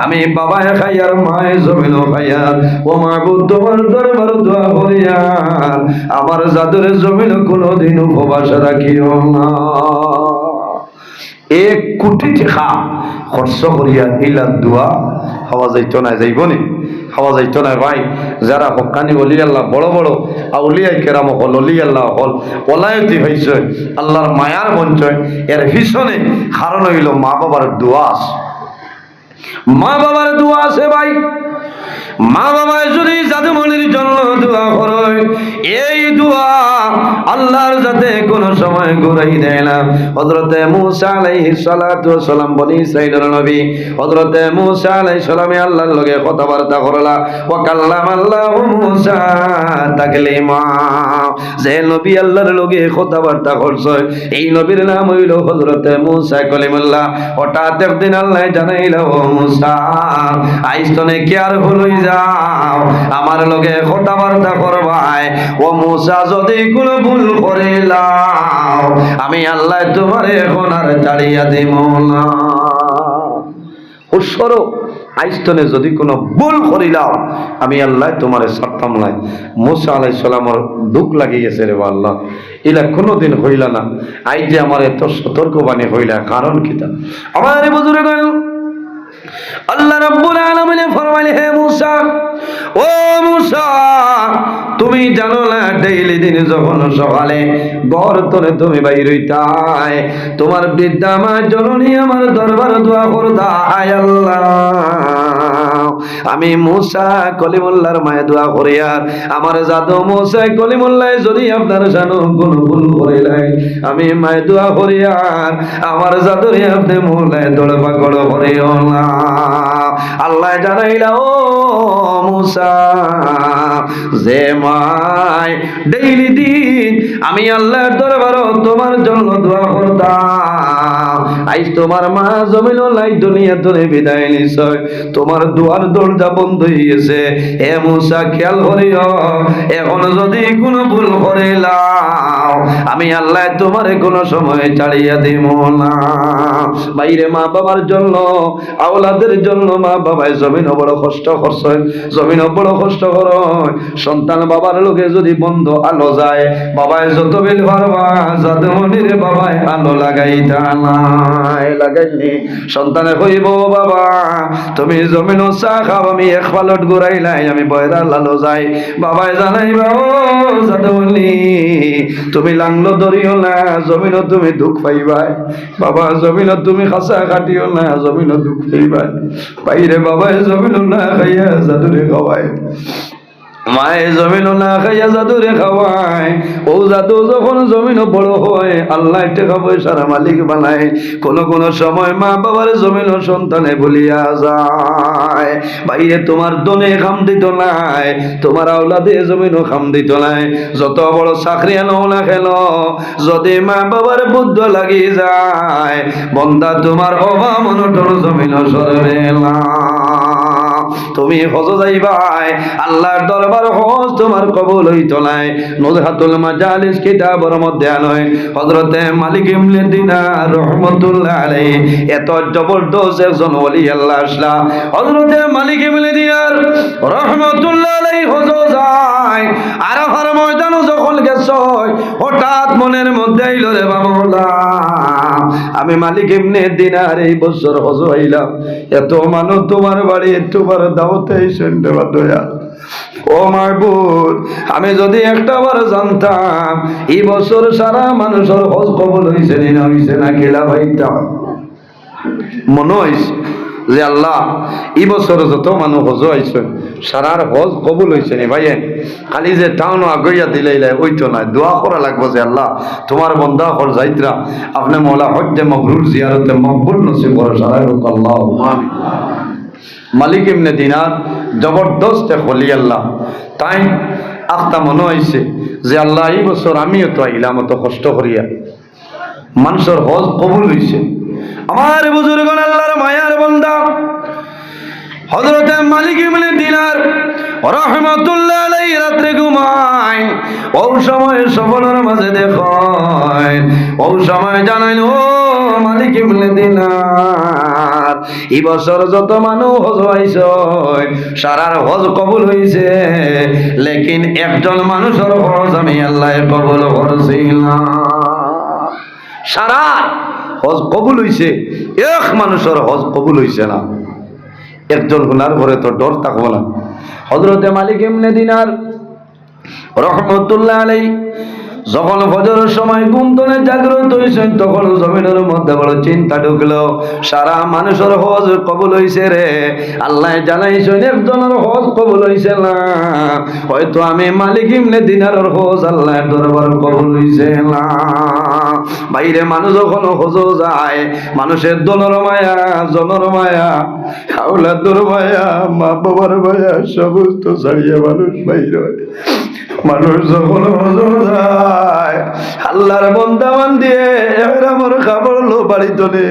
আমি বাবায় খাইয়ার মায় জমিনও খাইয়ার। ও মাহবুব তোমার দরবার দোয়া করিয়া আমার জাদুরে জমিন কোনোদিন উপবাস রাখিও না। 1 কোটি টাকা খরচ করিয়া ইলা দোয়া হওয়া যাইতো না, যাইবনি হওয়া যাইতো না ভাই। যারা হক্কানি অলি আল্লাহ বড় বড় আউলিয়ায়ে কেরাম হল, অলি আল্লাহ হল, ওলায়তি হইছে আল্লাহর মায়ার বঞ্চয়, এর পিছনে কারণ হইল মা বাবার দোয়া আছে। মা বাবার দোয়া আছে ভাই। মা বাবা যদি জাদুমণির জন্য দোয়া করে, এই দোয়া আল্লাহর যাতে কোনো সময় ঘুরাই দেয় না। হযরতে মূসা আলাইহিস সালাতু ওয়াস সালাম বনি ইসরাঈলের নবী, হযরতে মূসা আলাইহিস সালামে আল্লাহর লগে কথাবার্তা করলা, ওয়া কাল্লামাল্লাহু মূসা তাকলিমা। যে নবী আল্লাহর লগে কথাবার্তা করছে এই নবীর নাম হইল হযরতে মূসা কলিমুল্লাহ। হঠাৎ একদিন আল্লাহ জানাইলো, ও মূসা আইজ তনে কেয়ারফুল হই যাও, আমার লগে কথাবার্তা করবাই। ও মূসা যদি কোনো ভুল করিলাম আমি আল্লাহ তোমারে এখন আর ছাড়িয়া দিব না। উৎসরো আইস্তনে যদি কোনো ভুল করিলাম আমি আল্লাহ তোমারে ছাড়তাম নাই। মূসা আলাইহিস সালামের দুঃখ লাগি গেছে রে আল্লাহ, ইলা কোনোদিন হইলা না, আই যে আমার এত সতর্কবাণী হইলা কারণ কিতা? আমার বুজুর্গ আল্লাহ রাব্বুল আলামিন ফরমাইলেন, হে মূসা, ও মূসা তুমি জানো না ডেইলি দিন যখন সকালে ঘর তোলে তুমি বাইর হইতাই, তোমার বৃদ্ধা মা জননী আমার দরবার দোয়া করতা, আয় আল্লাহ আমি মূসা কলিমুল্লাহর মায়ে দোয়া করি, আর আমার জাদু মূসা কলিমুল্লাহ যদি আপনার জানো কোন ভুল করিলাই আমি মায়ে দোয়া করি, আর আমার জাদুরে আপনি মোলায় দৌড় পাকড় করিও না। আল্লাহ জানাইলা, ও মূসা যে মাই ডেইলি দিন আমি আল্লাহর দরবারে তোমার জন্য দোয়া করতাম, আইজ তোমার মা জমিন লাই দুনিয়া ধরে বিদায় নিছে, তোমার দুয়ার দরজা বন্ধ হয়ে গেছে। হে মূসা খেয়াল করিও, এখন যদি কোনো ভুল করিলাম আমি আল্লাহ তোমারে কোনো সময় ছাড়িয়া দিব না। বাইরে মা বাবার জন্য আওলাদের জন্য মা বাবায় জমিন বড় কষ্ট করছে, জমিন বড় কষ্ট করে। সন্তান বাবার লোকে যদি বন্ধ আলো যায়, বাবায় যত বিল পারবা জাদুমণির বাবায় আলো লাগাইতা নাই, লাগাইনি সন্তানে কইব, বাবা তুমি জমিন চা খাও আমি এক পালট ঘুরাইলাই আমি বয়রা লালো যাই। বাবায় জানাইবা, ও জাদুমণি তুমি লাংলো ধরিও না, জমিন তুমি দুঃখ পাইবাই। বাবা জমিন তুমি খাসা কাটিও না, জমিন দুঃখ পাইবাই। বাইরে বাবায় জমিন না খাইয়া জাদুরে খাওয়ায়, মায়ে জমিন না খাইয়া জাদুরে খাওয়ায়। ও জাদু যখন জমিন বড় হয় আল্লাহ টাকা পয়সার মালিক বানায়, কোন কোন সময় মা বাবার জমিন সন্তানে ভুলিয়া যায়। বাইরে তোমার দনে খাম দিত নাই, তোমার আওলাদে জমিনও খাম দিত নাই। যত বড় চাকরি আনো না খেল যদি মা বাবার বুদ্ধ লাগি যায়, বন্দা তোমার অভাব অনটন জমিন সরবে না। তুমি হজ যাইবাই আল্লাহর দরবার, হজ তোমার কবুল হইতো নাই। নুজহাতুল মাজালিস কিতাবের মধ্যে আনয় হযরতে মালিক ইবনে দিনার রাহমাতুল্লাহ আলাইহি এত জবরদস্ত একজন ওলি আল্লাহ আসলা। হযরতে মালিক ইবনে দিনার রাহমাতুল্লাহ আলাইহি হজ যায়, আরাফার ময়দানে যখন গেছে হঠাৎ মনের মধ্যে আইলো, রে বাবা আমি মালিক ইবনে দিনার এই বছর হজ হইলাম, এত মানুষ তোমার বাড়ি তোমার দাওয়াতে আইছেন দেবা দয়া। ও মাহবুব আমি যদি একটা বার জানতাম এই বছর সারা মানুষের হজ কবুল হইছে না হইছে না কেলা ভাইতাম। মনে হইছে যে আল্লাহ এই বছর যত মানুষ হজ আইছে সারার হজ কবুল হইছে নি ভাই, খালি যে টাউন আগইয়া দিলাইলাই ওইতো না, দোয়া করা লাগবে যে আল্লাহ তোমার বন্দা হল যাইত্রা আপনি মওলা হজ্জে মাবরুর জিয়ারতে মকবুল নসিব করো সারাই হোক আল্লাহুম্মা আমিন। মালিক ইবনে দিনার জবরদস্ত ওলি আল্লাহ, তাই আখতা মনে হইছে যে আল্লাহ এই বছর আমিও তো আইলাম অত কষ্ট করিয়া, মানুষের হজ কবুল হইছে। আমার বুজুর্গ আল্লাহর মায়ার বান্দা হযরতে মালিক ইবনে দিনার রাহমাতুল্লাহ আলাইহি রাতে ঘুমায়, ও সময় সফলের মাঝে দেখায়, ও সময় জানাইল, ও মালিক ইবনে দিনার এই বছর যত মানুষ হজ হইছে সারার হজ কবুল হইছে, লেকিন একজন মানুষের হজ আমি আল্লাহ কবুল করছি না। সারা হজ কবুল হইছে, এক মানুষের হজ কবুল হইছে না। একজন গুনার পরে তো ডর থাকবো না। হযরতে মালিক ইবনে দিনার রহমতুল্লাহ আলাইহি যখন ফজরের সময় ঘুম থেকে জাগ্রত হইছেন, তখন জমিনের মধ্যে বড় চিন্তা ঢুকলো, সারা মানুষের হজ কবুল হইছে রে, আল্লাহ জানাইছেন একজনের হজ কবুল হইছে না, হয়তো আমি মালিক ইবনে দিনারের হজ আল্লাহর দরবার কবুল হইছে না। বাইরে মানুষ যখন হজ যায়, মানুষের দলের মায়া, জনের মায়া, আওলাদের মায়া, মা বাবার মায়া সমস্ত ছাড়িয়ে মানুষ বাইরে হয়। মানুষ যখন হজ যায়, আল্লাহর বন্দা বান্দিয়ে এহরামের কাপড় লো বাড়ি তোলে,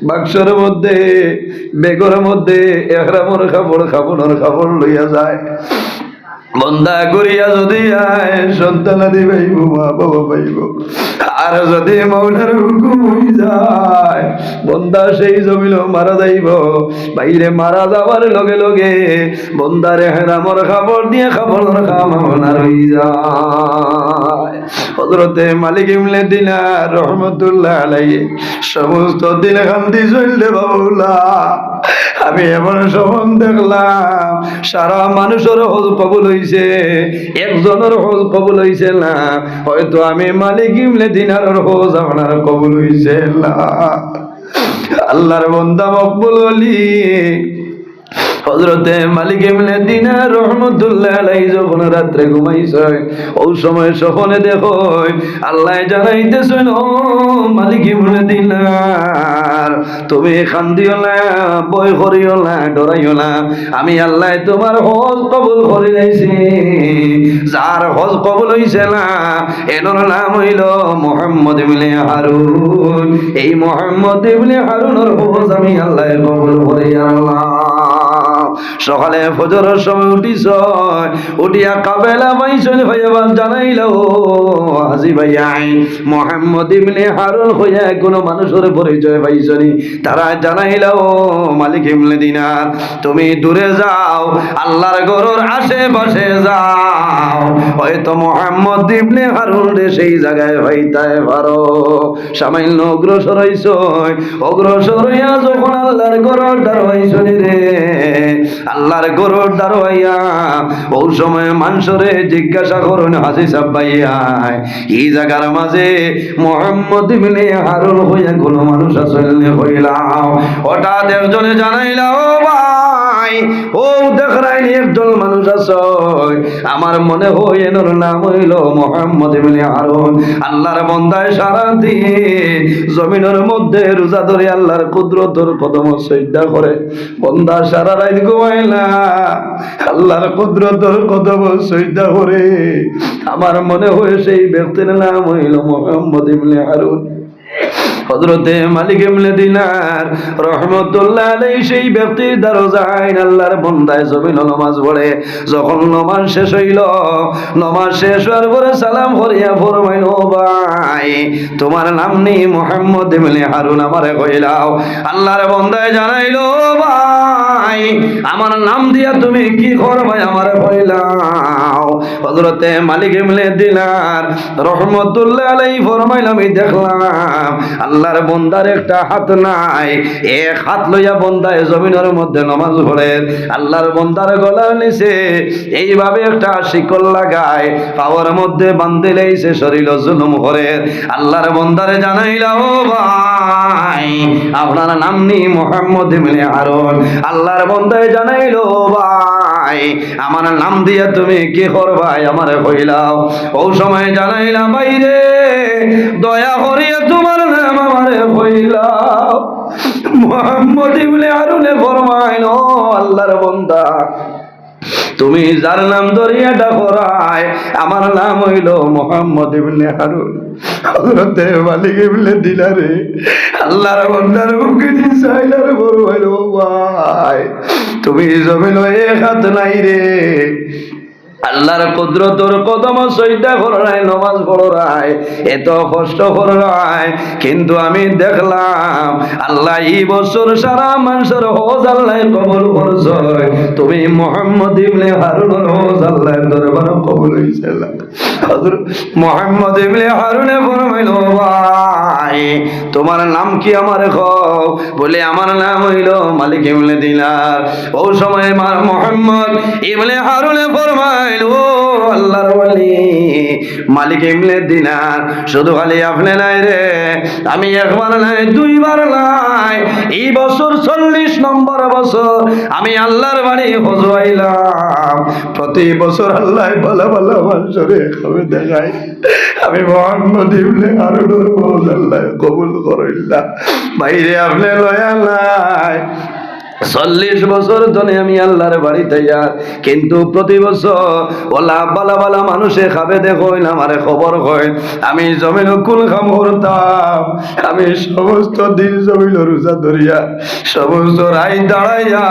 বাক্সের মধ্যে বেগের মধ্যে এহরামের কাপড় লইয়া যায়। বন্দা করিয়া যদি আয় সন্তানাদি পাইব, মা বাবা পাইব। আর যদি মৌলার হুকুম হয়ে যায়, বন্দা সেই জমিল মারা যাইব। বাইরে মারা যাবার লগে লগে বন্দার হেরামর খাবার দিয়ে খাবার খামানা রই যায়। হযরতে মালিক ইবনে দিনার রহমতুল্লাহ আলাইহি সমস্ত দিন কান্দি চললে, বাবুলা আমি এমন স্বপ্ন দেখলাম, সারা মানুষের হজ কবুল হইছে, একজনের হজ কবুল হইছে না, হয়তো আমি মালিক ইবনে দিনারের হজ আপনার কবুল হইছে না। আল্লাহর বান্দা মকবুল ওলি হযরতে মালিক ইবনে দিনার রহমতুল্লাহ আলাইহি যখন রাত্রে ঘুমাইছে, ওই সময় স্বপ্নে দেখো আল্লাহ জানাইতেছেন, ও মালিক ইবনে দিনার, তুমি কান্দিও না, ভয় করিও না, ডরাইও না, আমি আল্লাহ তোমার হজ কবুল করে দিয়েছি। যার হজ কবুল হইছে না, এর নাম হইল মুহাম্মদ ইবনে হারুন। এই মুহাম্মদ ইবনে হারুনের হজ আমি আল্লাহ কবুল করে আল্লাহ। সকালে ফজরের সময় উঠিস, উঠিয়া কাবেলা বাইসন হইয়াবার জানাইল, হাজি ভাইয়া মুহাম্মদ ইবনে হারুন হইয়া কোনো মানুষের পরিচয় পাইছনি। তারা জানাইল, মালিক ইবনে দিনার, তুমি দূরে যাও, আল্লাহর ঘরের আশেপাশে যাও, হয়তো মুহাম্মদ ইবনে হারুন রে সেই জায়গায় হইতে পারো। সামান্য অগ্রসর হইছ, অগ্রসর হইয়া যখন আল্লাহর ঘরের দ্বার হইছনি রে, আল্লাহর গরুর দারোয়াইয়া ওই সময় মানুষরে জিজ্ঞাসা করুন, হাজি সাহেব ভাইয়া এই জায়গার মাঝে মুহাম্মদ ইবনে হারুন হইয়া কোন মানুষ আসলে হইলাম। হঠাৎ একজনে জানাইলা, ও ভাই, ও দেখরাইনি একজন মানুষ আছে, আমার মনে হয় এর নাম হইল মুহাম্মদ ইবনে হারুন। আল্লাহর বান্দায় সারা দিন জমিনের মধ্যে রোজা ধরে আল্লাহর কুদরতের কদম সিজদা করে, বান্দা সারা রাত ঘুমাইলা আল্লাহর কুদরতের কদম সিজদা করে। আমার মনে হয় সেই ব্যক্তির নাম হইল মুহাম্মদ ইবনে হারুন। হযরতে মালিক ইবনে দিনার রহমতুল্লাহ আলাইহি সেই ব্যক্তির দ্বারা যাইন আল্লাহর বান্দায় জমিন নামাজ পড়ে। যখন নামাজ শেষ হইল, নামাজ শেষ হওয়ার পরে সালাম করিয়া ফরমাইল, ও ভাই, তোমার নাম নেই মুহাম্মদ ইবনে হারুন, আমারে কইলাও। আল্লাহর বান্দায় জানাইল, ও ভাই, আমার নাম দিয়া তুমি কি করবে আমারে কইলাও। হযরতে মালিক ইবনে দিনার রহমতুল্লাহ আলাইহি ফরমাইল, আমি দেখলাম আল্লাহর বন্দার একটা হাত নাই, এক হাত লইয়া বন্দায় জমিনের মধ্যে নামাজ পড়ে, আল্লাহর বন্দার গলার নিচে এইভাবে একটা শিকল লাগায়, পাওয়ার মধ্যে বান্ধে লাইছে, শরীর জুলুম করে। আল্লাহর বন্দারে জানাইলা, ও ভাই, আপনার নাম নি মুহাম্মদ ইবনে হারুন। আল্লাহর বন্দায় জানাইল, ও ভাই, আমার নাম দিয়া তুমি কি করবাই আমারে কইলাও। ও সময় জানাইলাম, বাইরে দয়া করিয়া তোমার নাম আমারে কইলাও। মুহাম্মদ ইবনে হারুনে ফরমাইল, ও আল্লাহর বান্দা, তুমি যার নাম ধরিয়া ডাকরায়, আমার নাম হইল মুহাম্মদ ইবনে হারুন। হযরতে মালিক ইবনে দিনারে আল্লাহর বান্দার মুখে চাইলার বড় হইল, ভাই, তুমি জমিন এক হাত নাই রে, আল্লাহর কুদরতর কদম সইদা করায় নামাজ পড়ায় এত কষ্ট করায়, কিন্তু আমি দেখলাম আল্লাহ এই বছর সারা মানুষের হজ আল্লাহ কবুল করছে। তুমি মুহাম্মদ ইবনে হারুনের হজ আল্লাহর দরবারে কবুল হইছে। হযরত মুহাম্মদ ইবনে হারুনে ফরমাইল, ভাই তোমার নাম কি আমারে কও? বলে আমার নাম হইল মালিক ইবনে দিনার। ওই সময় মুহাম্মদ ইবনে হারুনে ফরমাইল, ও আল্লাহর ওলি মালিক ইবনে দিনার, শুধু খালি আপনি নাই রে, আমি একবার নাই দুইবার নাই, এই বছর 40 নম্বর বছর আমি আল্লাহর বাড়ি হজ হইলাম। প্রতি বছর আল্লাহ ভালো ভালো মানুষরে খাবে দেখাই, আমি মুহাম্মদ ইবনে হারুনের হজ আল্লাহ কবুল করিলা। বাইরে আপনি লয়া নাই 40 বছর ধরে আমি আল্লাহর বাড়িতে যাই, কিন্তু প্রতি বছর ওলা বালা বালা মানুষে খাবে দেখো আমারে খবর হয় আমি জমিন কুল কাম করতাম। আমি সমস্ত দিন জমিন রোজা ধরিয়া সমস্ত রাই দাঁড়াইয়া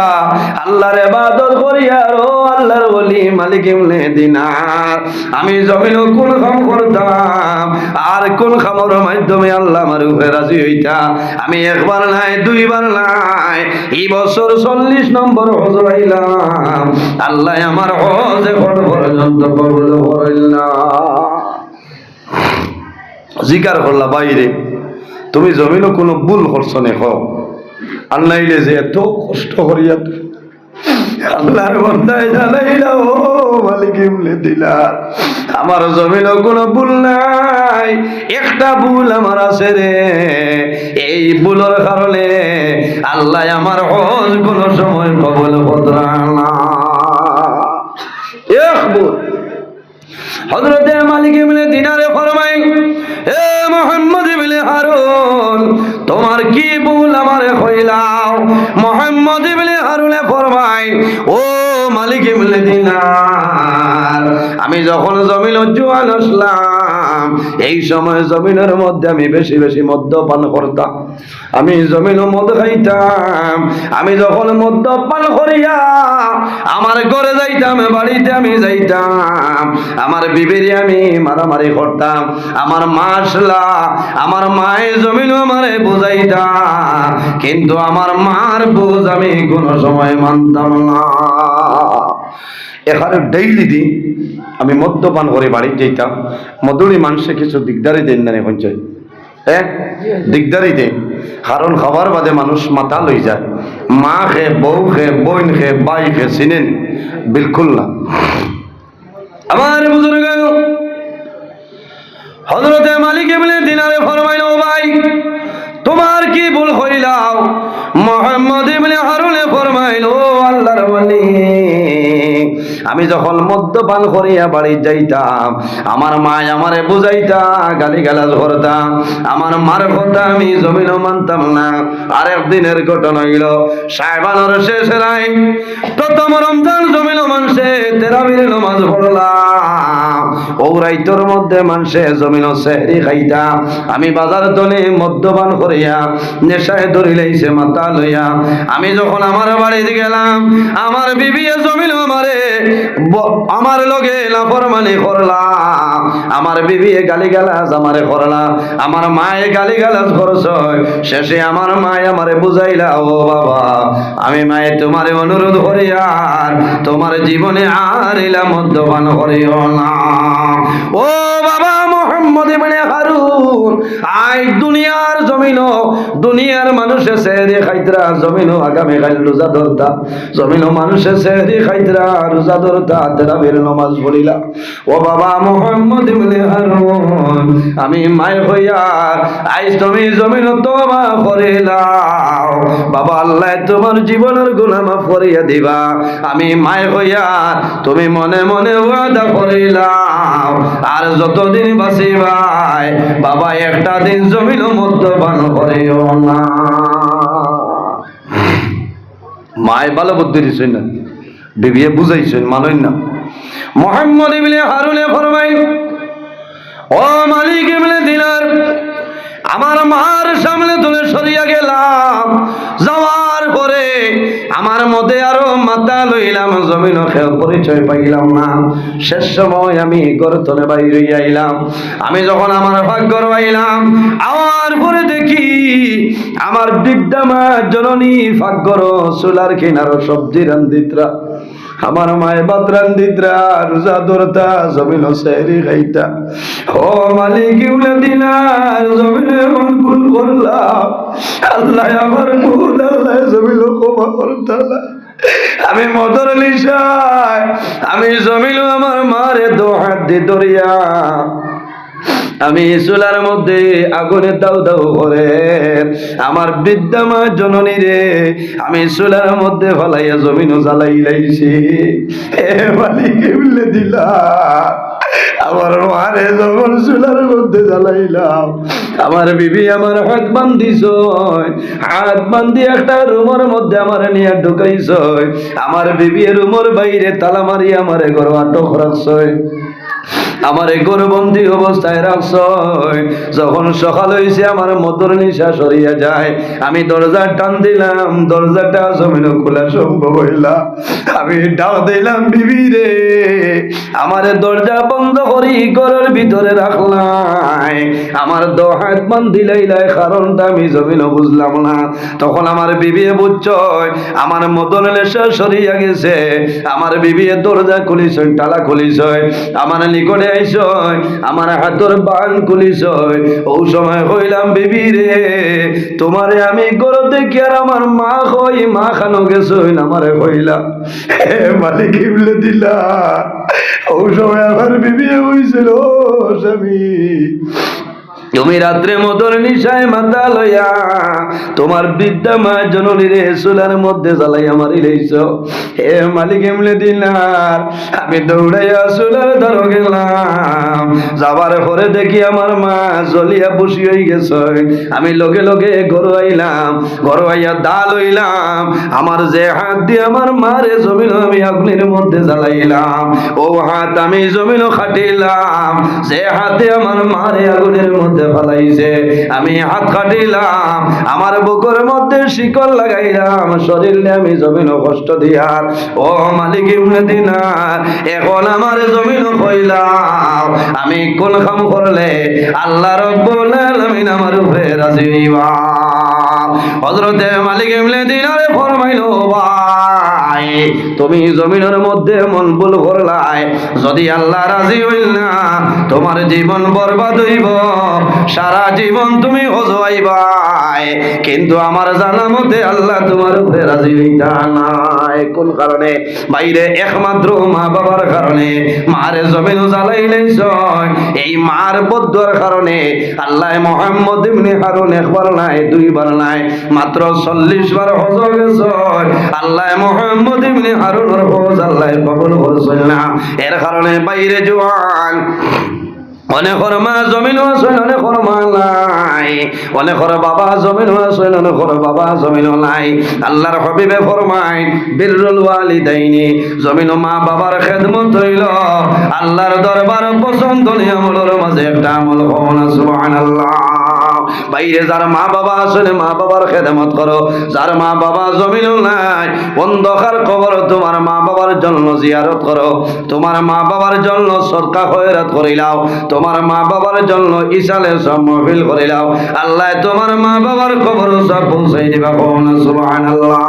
আল্লাহর ইবাদত করিয়া, ও আল্লাহর ওলি মালিক ইবনে দিনার, আমি জমিন কুল কাম করতাম। আর কোন খামর মাধ্যমে আল্লাহ আমার উপরে রাজি হইতা। আমি একবার নাই দুইবার নাই, এই বছর 40 নম্বর হজ হইলাম, আল্লাহ আমার হজ এখন পর্যন্ত কবুল করিলা। জিকার করলা, বাইরে তুমি জমিনও কোনো ভুল করছো না, হোক আল্লাহইলে যে এত কষ্ট করিয়া আল্লাহর বান্দায় জানাইলা, ও মালিক ইবনে দিনার, আমার জমিনও কোনো ভুল নাই, একটা ভুল আমার আছে রে, এই ভুলের কারণে আল্লাহ আমার হজ কোনো সময় কবুল করলা না। এক ভুল হযরতে মালিক ইবনে দিনারে ফরমাই, এ মুহাম্মদ ইবনে হারুন, তোমার কি ভুল আমারে কইলাও? মুহাম্মদ ইবনে হারুনে ফরমাই, ও মালিক ইবনে দিনার, আমি যখন জমিন জোয়ান আসলাম এই সময় জমিনের মধ্যে আমি বেশি বেশি মদ্যপান করতাম, আমি জমিন মদ খাইতাম। আমি যখন মদ্যপান করিয়া আমার ঘরে যাইতাম, বাড়িতে আমি যাইতাম, আমার বিবিরে আমি মারামারি করতাম, আমার মা আসলা, আমার মায়ের জমিন আমারে বুঝাইতা, কিন্তু আমার মার বুঝ আমি কোনো সময় মানতাম না। এখানে ডেইলি দিন আমি মদ্যপান করে বাড়ি যেতাম, মধুরী মানুষে কিছু দিকদারি দেন না এখন চাই, হ্যাঁ দিকদারি দেন, কারণ খাবার বাদে মানুষ মাথা লই যায়। মা খে, বউ খে, বোন খে, ভাই খে, চিনেন বিলকুল না। আমার বুজুর্গ হযরতে মালিক ইবনে দিনারে ফরমাইল, ও ভাই তোমার কি ভুল হইলাও? মুহাম্মদ ইবনে হারুনে ফরমাইল, ও আল্লাহর ওলি, আমি যখন মদ্যপান করিয়া বাড়ি যাইতাম আমার মা আমারে বুঝাইতা, গালিগালাজ করতাম, আমার মার কথা আমি জমিনও মানতাম না। আরেক দিনের ঘটনা হইল শাবানের শেষ রাত, প্রথম রমজান জমিন মানুষে তারাবির নামাজ পড়লাম, ও রাইতর মধ্যে মানুষে জমিন সেহরি খাইতা, আমি বাজার তলে মদ্যপান করিয়া নেশায় ধরি লাইছে মাথা লইয়া। আমি যখন আমার বাড়িতে গেলাম আমার বিবি জমিন আমারে আমার লগে নাফরমানি করলাম, আমার বিবি গালিগালাজ আমারে করলা, আমার মায়ে গালিগালাজ করছ, শেষে আমার মায়ে আমারে বুঝাইলা, ও বাবা আমি মায়ে তোমারে অনুরোধ করি আর তোমার জীবনে আর এলা মদ্যপান করিও না। ও বাবা মুহাম্মদ ইবনে হারুন, আই দুনিয়ার জমিন দুনিয়ার মানুষে সেহরি খাইতরা, জমিন আগামী কাল রোজা ধরতা, জমিন মানুষে সেহরি খাইতরা রোজা ধরতা, তারাবির নামাজ পড়িলা। ও বাবা মুহাম্মদ ইবনে হারুন, আমি মায় হইয়া আইজ তুমি জমিন তওবা করিলাও, বাবা আল্লাহ তোমার জীবনের গুনাহ মাফ করিয়া দিবা। আমি মায় হইয়া তুমি মনে মনে ওয়াদা করিলাও আর যতদিন বাঁচিবাই বাবা একটা দিন জমিন মদ্যপান করিও না। মায় ভালো বুদ্ধি দিছেন না, বিবিয়ে বুঝাইছেন, মানেন না। মুহাম্মদ ইবনে হারুনে ফরমাইল, ও মালিক ইবনে দিনার, আমার মার সামনে তুলে সরিয়া গেলাম, যাওয়ার পরে আমার মধ্যে আরো মাথা লইলাম, জমিন পরিচয় পাইলাম না। শেষ সময় আমি গর্তনে বাইরে আইলাম। আমি যখন আমার ভাগ্যর আইলাম, আমার পরে দেখি আমার বৃদ্ধা মা জননী ভাগ্যর চুলার কিনারো সবজি রান্দিত্রা, আমার মায়ে ভাত রান্দিত্রা, রোজা ধরতা, জমিন সেহরি খাইতা। ও মালিক ইউলে দিলা, জমিনে এমন ভুল করলাম, আল্লাহ আমার ভুল, আল্লাহ জমিন ক্ষমা করতালা। আমি মদর লিসায় আমি জমিল আমার মারে দো হাত দি ধরিয়া আমি চুলার মধ্যে আগুনে দাউ দাউ করে আমার বৃদ্ধা মা জননী রে আমি চুলার মধ্যে ফলাইয়া জমিনও জ্বালাই লাইছি। হে মালিক বলে দিলা, আমার মারে যখন চুলার মধ্যে জ্বালাইলাম, আমার বিবি আমার হাত বান্ধিছ, হাত বান্ধি একটা রুমের মধ্যে আমার নিয়ে ঢুকাইছ, আমার বিবি রুমের বাইরে তালা মারি আমারে ঘর আটক রাখছ, আমার গর্ভবন্দী অবস্থায় রাখছ। যখন সকাল হয়েছে আমার মদর নিশা সরিয়া যায়, আমি দরজা টান দিলাম, দরজাটা জমিন খোলা সম্ভব হইলা। আমি ডাক দিলাম, বিবি রে আমার দরজা বন্ধ করি ঘরের ভিতরে রাখলাই, আমার দো হাত বান্ধি লাইলাই, কারণটা আমি জমিন বুঝলাম না। তখন আমার বিবি বুঝছ আমার মদর নেশা সরিয়া গেছে, আমার বিবি দরজা খুলিছ, টালা খুলিছ, আমার নিকটে আইস, আমার হাতর বান খুলিছ। ও সময় কইলাম, বিবি রে তোমারে আমি গরো দেখি আর আমার মা কই, মা খানো গেছ, আমারে কইলাম। হে মালিক বলে দিলা, ও সময় আমার বিবি হইছিল, স্বামী তুমি রাত্রে মদর নিশায় মাথা লইয়া তোমার বৃদ্ধা মা জননীরে চুলার মধ্যে জ্বালাইয়া মারি লইছ। হে মালিক এমলে দিনার, আমি দৌড়াইয়া চুলার ধর গেলাম, যাবার পরে দেখি আমার মা জ্বলিয়া বসি হয়ে গেছে। আমি লগে লগে ঘর আইলাম, ঘর আইয়া দা লইলাম, আমার যে হাত দিয়ে আমার মারে জমিন আমি আগুনের মধ্যে জ্বালাইলাম, ও হাত আমি জমিন খাটিলাম, যে হাতে আমার মারে আগুনের মধ্যে ফলাইছে আমি হাত কাটিলাম, আমার বুকের মধ্যে শিকল লাগাইলাম, শরীরে আমি জমিন কষ্ট দিয়ার। ও মালিক ইবনে দিনার, এখন আমার জমিন কইলাম আমি কোন কাম করলে আল্লাহ রাব্বুল আলামিন আমার উপরে রাজি হইবা। হযরতে মালিক ইবনে দিনারে ফরমাইলো, ভাই তুমি জমিনের মধ্যে মন ভুল করলাই, যদি আল্লাহ রাজি হইল না তোমার জীবন বরবাদ হইব, সারা জীবন তুমি হজবাইবাই, কিন্তু আমার জানা মতে আল্লাহ তোমার উপরে রাজি হইতা নাই। কোন কারণে? বাইরে একমাত্র মা বাবার কারণে, মারে জমিন জ্বালাই লাইছ, এই মার বদুয়ার কারণে আল্লাহ মুহাম্মদ ইবনে হারুন একবার নাই দুইবার নাই মাত্র 40 বার হজ গেছে। আল্লাহ মুহাম্মদ ইবনে হারুনের হজ আল্লাহ কবুল করছেন না, এর কারণে বাইরে জওয়ান অনেকর মা জমিন আসেন, অনেকর মা নাই, অনেকর বাবা জমিন আসেন, অনেকর বাবা জমিন নাই। আল্লাহর হাবিবে ফরমায়, বিররুল ওয়ালিদাইনি, জমিন মা বাবার খেদমত হইল আল্লাহর দরবার পছন্দনীয় আমলের মাঝে একটা আমল। সুবহানাল্লাহ। বাইরে যার মা বাবা আসেন মা বাবার খেদমত করো, যার মা বাবা জমিন নাই অন্ধকার কবর তোমার মা বাবার জন্য জিয়ারত করো, তোমার মা বাবার জন্য সদকা খয়রাত করিলাও, তোমার মা বাবার জন্য ইসালে সম্মাফিল করিলাও, আল্লাহ তোমার মা বাবার কবর সব পৌঁছাই দিবা। সুবহানাল্লাহ।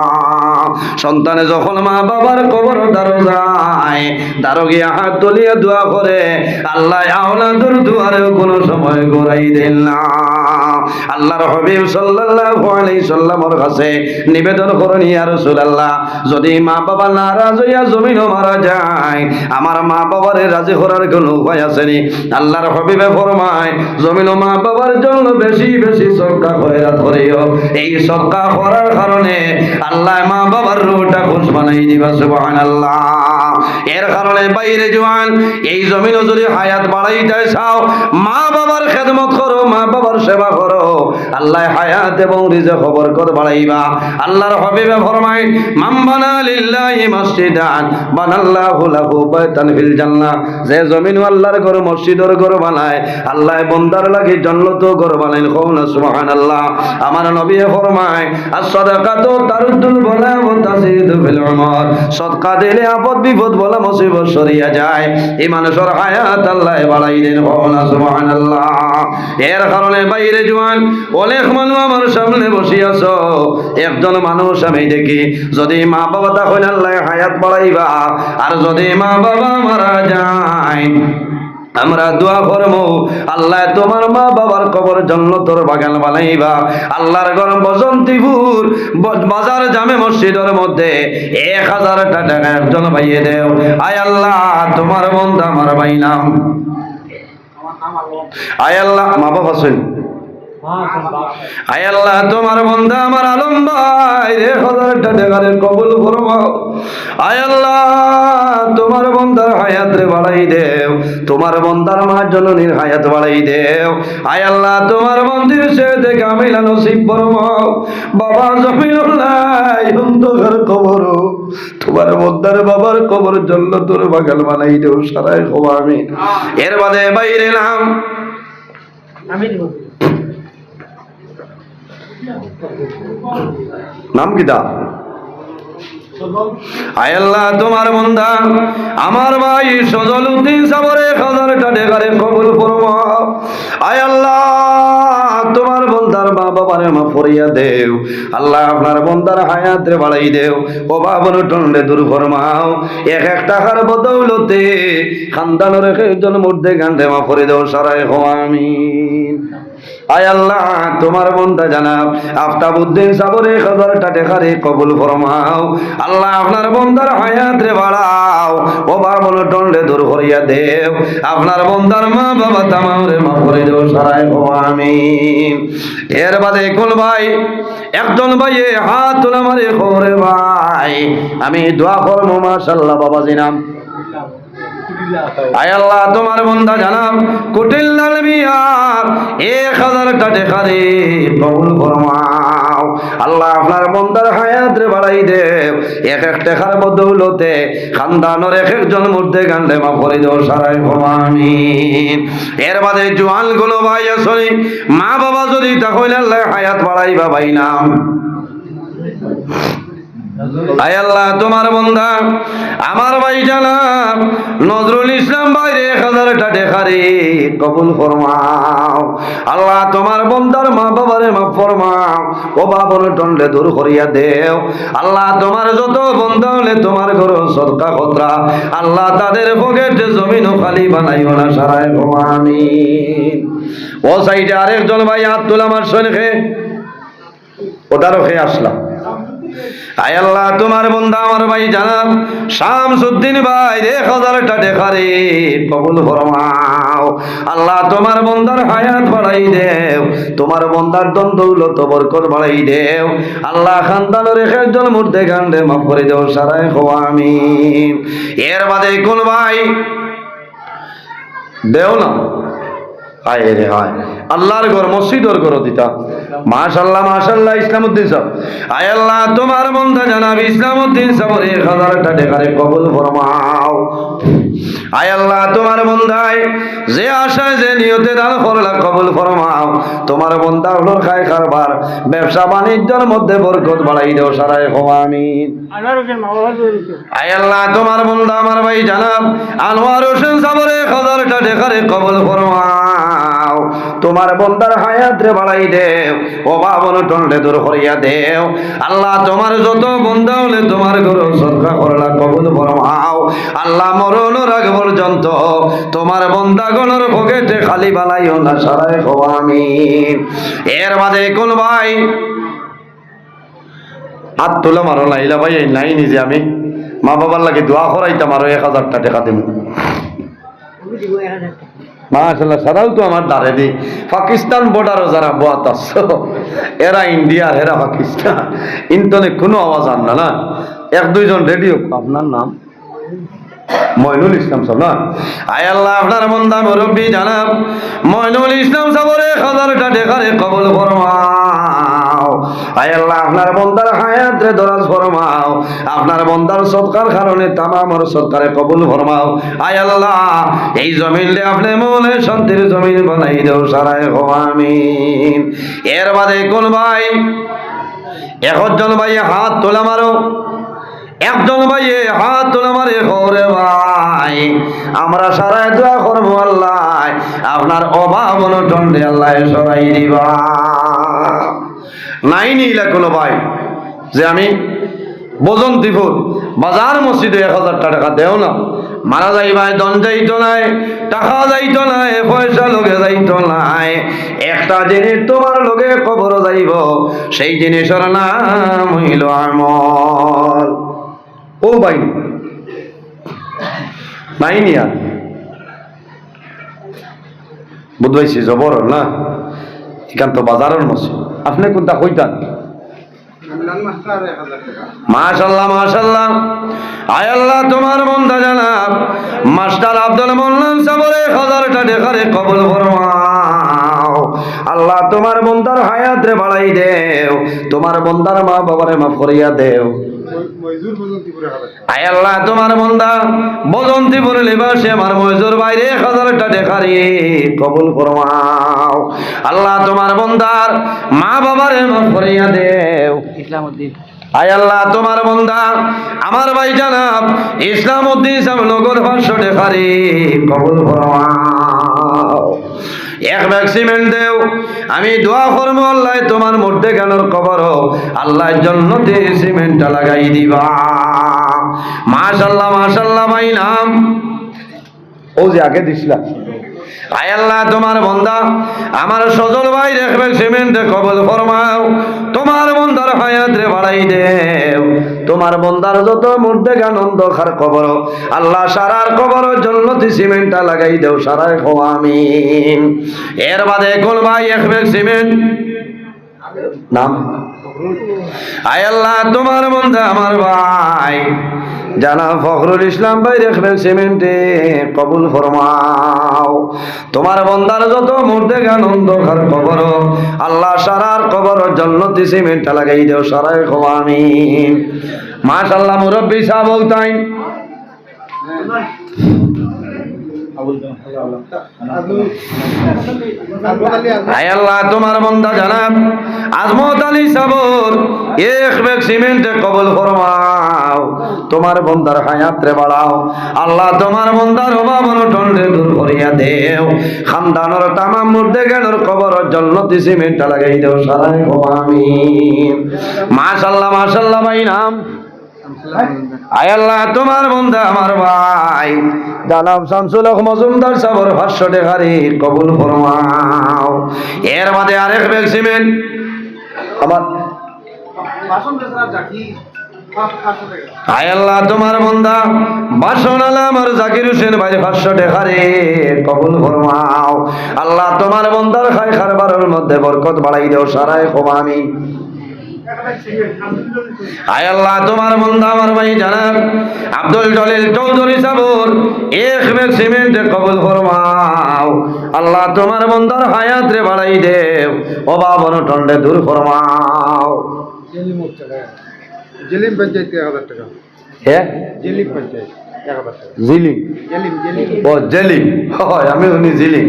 সন্তানে যখন মা বাবার কবর দ্বারো যায়, দ্বারো গিয়া হাত তুলিয়া দোয়া করে, আল্লাহ আওলাদুর দুয়ারেও কোনো সময় ঘুরাই দেন না। আল্লাহর হাবিব সাল্লাল্লাহু আলাইহি সাল্লামের কাছে নিবেদন করেন, ইয়া রাসূলুল্লাহ, যদি মা বাবা নারাজ হইয়া জমিনও মারা যায়, আমার মা বাবারে রাজি করার কোনো উপায় আছে নি? আল্লাহর হাবিবে ফরমায়, জমিনও মা বাবার জন্য বেশি বেশি সদকা খয়রাত করিও, এই সদকা করার কারণে আল্লাহ মা বাবার রূহটা খুশ বানাই দিবা। সুবহানাল্লাহ। এর কারণে বাইরে জওয়ান এই জমিনও যদি হায়াত বাড়াইতে চাও মা বাবার খেদমত করো, মা বাবার সেবা করো, আল্লাহ হায়াত এবং রিজক বরকত বাড়াইবা। আল্লাহর হাবিবে ফরমায় মান বানা লিল্লাহি মসজিদান বানাল্লাহু লাহু বাইতান ফিল জান্নাহ। যে জমিন আল্লাহর ঘর মসজিদের ঘর বানায় আল্লাহ বান্দার লাগি জান্নাত ঘর বানাইন। কওনা সুবহানাল্লাহ। আমার নবী ফরমায় as-সাদাকাতু তারুদ্দুল বালা ওয়া তাজিদু ফিল উমর। সদকা দিলে আপদ বিপদ বলা মুসিবত সরিয়া যায়, এই মানুষের হায়াত আল্লাহ বাড়াই দেন। কওনা সুবহানাল্লাহ। এর কারণে বাইরে জওয়ান অনেক মানুষ আমার সামনে বসে আছো, একজন মানুষ আমি দেখি যদি মা বাবা তাহলে আল্লাহ হায়াত বাড়াইবা, আর যদি মা বাবা মারা যায় আমরা দোয়া করবো আল্লাহ তোমার মা বাবার কবর জান্নাতের বাগান বানাইবা। আল্লাহর ঘর বসন্তীপুর বাজার জামে মসজিদের মধ্যে 1000 টাকা একজন ভাইয়ে দেও। আয় আল্লাহ তোমার বান্দা আমার ভাই নাম, আয় আল্লাহ মা বাবা আছেন, আয় আল্লাহ তোমার বান্দা আমার আলম ভাই 1000 টাকা কবুল ফরমাও। আয় আল্লাহ তোমার বান্দার হায়াত রে বাড়াই দেও, তোমার বান্দার মা জননীর হায়াত বাড়াই দেও। আয় আল্লাহ তোমার মন্দির সে দেখে আমিলা নসিব ফরমাও। বাবা জমিনুল্লাহ অন্ধকার কবর, তোমার বান্দার বাবার কবর জান্নাতের বাগান বানাই দেও। সারাই খোয়া আমি এর বাদে বাইরে নাম নাম কিতা? আয় আল্লাহ তোমার বান্দা আমার ভাই সজলউদ্দিন সাবরে 1000 টাকা কবুল ফরমাও। আয় আল্লাহ তোমার বান্দার মা বাবারে মাফ করিয়া দেও। আল্লাহ আপনার বান্দার হায়াত রে বাড়াই দেও, অভাবন টন্ডে দূর ফরমাও। 1 টাকার বদৌলতে খানদানের একজন মধ্যে গান্ডে মাফ করে দেও। সারাই হও আমিন। আয় আল্লাহ তোমার বান্দা জানাব আফতাবউদ্দিন সাবরে 1000 টাকা কবুল ফরমাও। আল্লাহ আপনার বান্দার হায়াত রে বাড়াও, অভাবন টন্ডে দূর করিয়া দেও। আপনার বান্দার মা বাবা তামাম রে মাফ করে দেও। সারাই হও আমিন। এর বাদে কোন ভাই একজন ভাইয়ে হাত তোলা মারে করে ভাই আমি দোয়া করবো মাশাআল্লাহ বাবাজি নাম। আয় আল্লাহ তোমার বান্দা জানাব কুটিল্লাল বিয়ার 1000 টাকা কবুল ফরমাও। আল্লাহ আপনার বান্দার হায়াত রে বাড়াই দেও। 1 টাকার বদৌলতে খানদানের একজন মধ্যে গান্ডে মাফ করে দেও। সারাই আমিন। এর বাদে জওয়ান গুলো ভাই আসলে মা বাবা যদি তাহলে আল্লাহ হায়াত বাড়াইবা ভাই নাম। আয় আল্লাহ তোমার বান্দা আমার ভাই জানাব নজরুল ইসলাম ভাই 1000 টাকা কবুল ফরমাও। আল্লাহ তোমার বান্দার মা বাবারে মাফ ফরমাও, অভাবন টন্ডে দূর করিয়া দেও। আল্লাহ তোমার যত বান্দা হলে তোমার ঘর সদকা খতরা আল্লাহ তাদের পকেটে জমিন খালি বানাইও না। সারাই আমিন। ও সাইডে আরেকজন ভাই হাত তোলা আমার শোনে ওটারও খেয়ে আসলাম। আয় আল্লাহ তোমার বান্দা আমার ভাই জানাব শামসুদ্দিন ভাই 1000 টাকা কবুল ফরমাও। আল্লাহ তোমার বান্দার হায়াত বাড়াই দেও, তোমার বান্দার ধন দৌলত বরকত বাড়াই দেও। আল্লাহ খানদানের একজন মধ্যে গান্ডে মাফ করে দেও। সারাই হও আমিন। এর বাদে কোন ভাই দেও না আয় রে হয় আল্লাহর ঘর মসজিদের ঘর দিতা। মাশাআল্লাহ মাশাআল্লাহ ইসলামউদ্দিন সাহেব। আয় আল্লাহ তোমার বান্দা জানাব ইসলামউদ্দিন সাহেবের 1000 টাকা কবুল ফরমাও। আয় আল্লাহ তোমার বান্দায় যে আশায় যে নিয়তে দান করলা কবুল ফরমাও। তোমার বান্দা হলো খায় কারবার ব্যবসা বাণিজ্যের মধ্যে বরকত বাড়াই দাও। সারাই হও আমিন। আয় আল্লাহ তোমার বান্দা আমার ভাই জানাব আনোয়ার হোসেন সাহেবের 1000 টাকা কবুল ফরমাও। তোমার বান্দার হায়াত রে বাড়াই দেও, অভাবন টন্ডে দূর করিয়া দেও। আল্লাহ তোমার যত বান্দা হলে তোমার ঘর সদকা করলা কবুল ফরমাও। আল্লাহ মরণের আগ পর্যন্ত তোমার বান্দাগণের পকেটে খালি বানাইও না। সারাই হও আমিন। এর বাদে কোন ভাই হাত তোলা মারো লাইলা ভাই নাই নিজে আমি মা বাবার লাগে দোয়া করাইতাম আরো 1000 টাকা দিব। মাশাআল্লাহ সারাও তো আমার দাঁড়ে দি পাকিস্তান বর্ডারও যারা বাত আছে এরা ইন্ডিয়ার এরা পাকিস্তান ইন্টনে কোনো আওয়াজ আন না 1-2 জন রেডিও। আপনার নাম মইনুল ইসলাম সাহেব না? আয় আল্লাহ আপনার বন্দা মুরব্বী জানাব মইনুল ইসলাম সাহেবের 1000টা টাকারে কবুল ফরমাও। আয় আল্লাহ আপনার বন্দার হায়াতে দরাজ ফরমাও। আপনার বন্দার সদকার কারণে তামামর সদকারে কবুল ফরমাও। আয় আল্লাহ এই জমিনলে আপনি মৌলে শান্তির জমিন বানাই দেও সারায় হো আমিন। এর বাদে কোন ভাই একজন ভাই হাত তোলা মারো, একজন ভাই হাত তোলা মারে হরে ভাই আমরা সারায় দোয়া করবো আল্লাহ আপনার অভাব অনটন আল্লাহ সরাই দিবা। নাই নিলা কোনো ভাই যে আমি বজন্তিপুর বাজার মসজিদে 1000 টাকা দেও না, মারা যাইবাই দন যাইতো নাই, টাকা যাইতো নাই, পয়সা লগে যাইতো নাই, একটা জিনিস তোমার লগে কবর যাইব, সেই জিনিসের নাম হইল আমল। ও ভাই নাই নিয়া বুঝবাইছি জবর না, এখান তো বাজারের মসজিদ আপনি কোনটা কইতান? মাশাআল্লাহ মাশাআল্লাহ। আয় আল্লাহ তোমার বন্দা জানাব মাস্টার আব্দুল মোল্লান সাহেবের 1000টা টাকারে কবুল ফরমাও। আল্লাহ তোমার বন্দার হায়াত রে বাড়াই দেও, তোমার বন্দার মা বাবারে মাফ করিয়া দেও। আয় আল্লাহ তোমার বন্দা বজন্তিপুর লিবাসে আমার মজুর বাইরে 1000টা টাকারে কবুল ফরমাও। আল্লাহ তোমার বন্দার মা বাবারে মাফ করিয়া দেও। আয় আল্লাহ তোমার বন্দা আমার ভাই জানাব ইসলামউদ্দিন সাহেব নগর 500 টাকারে কবুল ফরমাও। এক ব্যাগ সিমেন্ট দেও, আমি দোয়া করবো আল্লাহ তোমার মধ্যে জ্ঞানের কবর আল্লাহর জন্নতে সিমেন্টটা লাগাই দিবা। মাশাআল্লাহ মাশাআল্লাহ ভাই নাম ও যে আগে দিছিলা। আয় আল্লাহ তোমার বন্দা আমার সজল ভাই দেখবে সিমেন্টে কবুল ফরমাও, তোমার বন্দার হায়াত রে বাড়াই দেও, তোমার বন্দার যত মধ্যে আনন্দ খার কবর আল্লাহ সারার কবর জন্নতি সিমেন্টটা লাগাই দেও সারায় হো আমিন। এর বাদে কোন ভাই এক ব্যাগ সিমেন্ট নাম? আয় আল্লাহ তোমার বন্দা আমার ভাই জানা ফখরুল ইসলাম ভাই দেখবেন সিমেন্টে কবুল ফরমাও, তোমার বন্দার যত মধ্যে আনন্দ খার কবর আল্লাহ সারার কবর জন্নতি সিমেন্টটা লাগাই দেও সারায় হো আমিন। মাশাআল্লাহ মুরব্বী সাহেব বলতাই আয় আল্লাহ তোমার বন্দা জানাব আজমত আলী সাবর এক ব্যাগ সিমেন্টে কবুল ফরমাও, তোমার বন্দার হায়াত রে বাড়াও, আল্লাহ তোমার বন্দার অভাব অনটন রে দূর করিয়া দেও, খানদানের তামাম মধ্যে জ্ঞানের কবর জন্নতি সিমেন্টটা লাগাই দেও সারায় হো আমিন। মাশাআল্লাহ মাশাআল্লাহ ভাই নাম? আয় আল্লাহ তোমার বন্দা আমার ভাই জানাব শামসুল হক মজুমদার সাহেবের 500 টাকারে কবুল ফরমাও। এর মধ্যে আরেক ব্যাগ সিমেন্ট আমার আয় আল্লাহ তোমার বন্দা বাসনালা আমার জাকির হোসেন ভাই 500 টাকারে কবুল ফরমাও, আল্লাহ তোমার বন্দার খাই খারবারের মধ্যে বরকত বাড়াই দেও সারায় হো আমিন। আয় আল্লাহ তোমার বন্দা আমার ভাই জানাব আব্দুল জলিল চৌধুরী সাবর এক ব্যাগ সিমেন্টে কবুল ফরমাও, আল্লাহ তোমার বন্দার হায়াত রে বাড়াই দেও, অভাব অনটন রে দূর ফরমাও। জেলিম পঞ্চায়েত 1000 টাকা। হ্যাঁ জেলিম পঞ্চায়েত 1000 টাকা। জিলিম জেলিম জেলিম ও জেলিম হয় আমি শুনি জিলিম।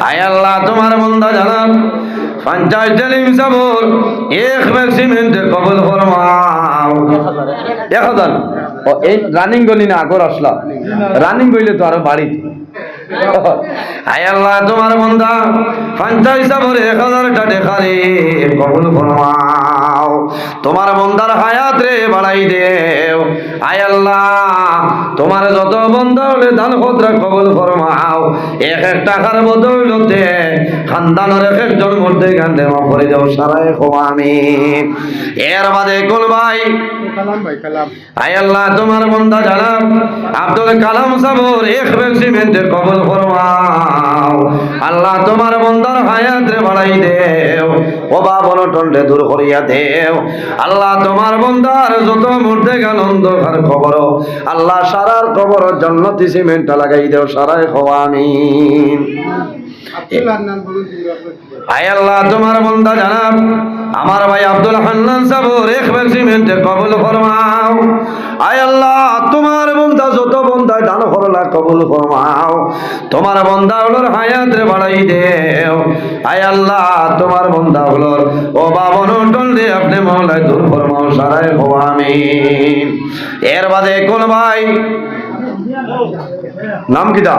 আয় আল্লাহ তোমার বন্দা জানাব পঞ্চায়েত জেলিম সাবর এক ব্যাগ সিমেন্টে কবুল ফরমাও। 1000 ও এই রানিং গলি না আগর আসলা রানিং গইলে তো আরো বাড়ি। আয় আল্লাহ তোমার বন্দা পঞ্চায়েত সাবর 1000টা টাকারে কবুল ফরমাও, তোমার বন্দার হায়াত রে বাড়াই দেও। আয় আল্লাহ তোমার যত বন্দা হলে দান খদরা কবুল ফরমাও, এক এক টাকার বদৌলতে খানদানের এক একজন মধ্যে গান্ধে মাফ করে দেও সারায় হো আমিন। এর বাদে কোন ভাই কালাম ভাই কালাম। আয় আল্লাহ তোমার বন্দা জানাব আব্দুল কালাম সাবর এক ব্যাগ সিমেন্টে কবুল ফরমাও আল্লাহ তোমার বন্দার হায়াত রে বাড়াই দেও অভাব অনটন রে দূর করিয়া দেও আল্লাহ তোমার বন্দার যত মুর্দে গেল অন্ধকার কবর আল্লাহ সারার কবর জান্নাতি সিমেন্টটা লাগাই দেও সারাই হওয়া আমিন আব্দুল্লাহর নাম বলুন তুমি আপনার আয় আল্লাহ তোমার বন্দা জানাব আমার ভাই আব্দুল হান্নান সাবর এক ব্যাগ সিমেন্টে কবুল ফরমাও আয় আল্লাহ তোমার বন্দা যত বন্দা দান করলা কবুল ফরমাও তোমার বন্দা হলোর হায়াত রে বাড়াই দেও আয় আল্লাহ তোমার বন্দা হলোর ও বাবন টললে আপনি মওলায় দূর ফরমাও সারাই হওয়া আমিন এর বাদে কোন ভাই নাম কিটা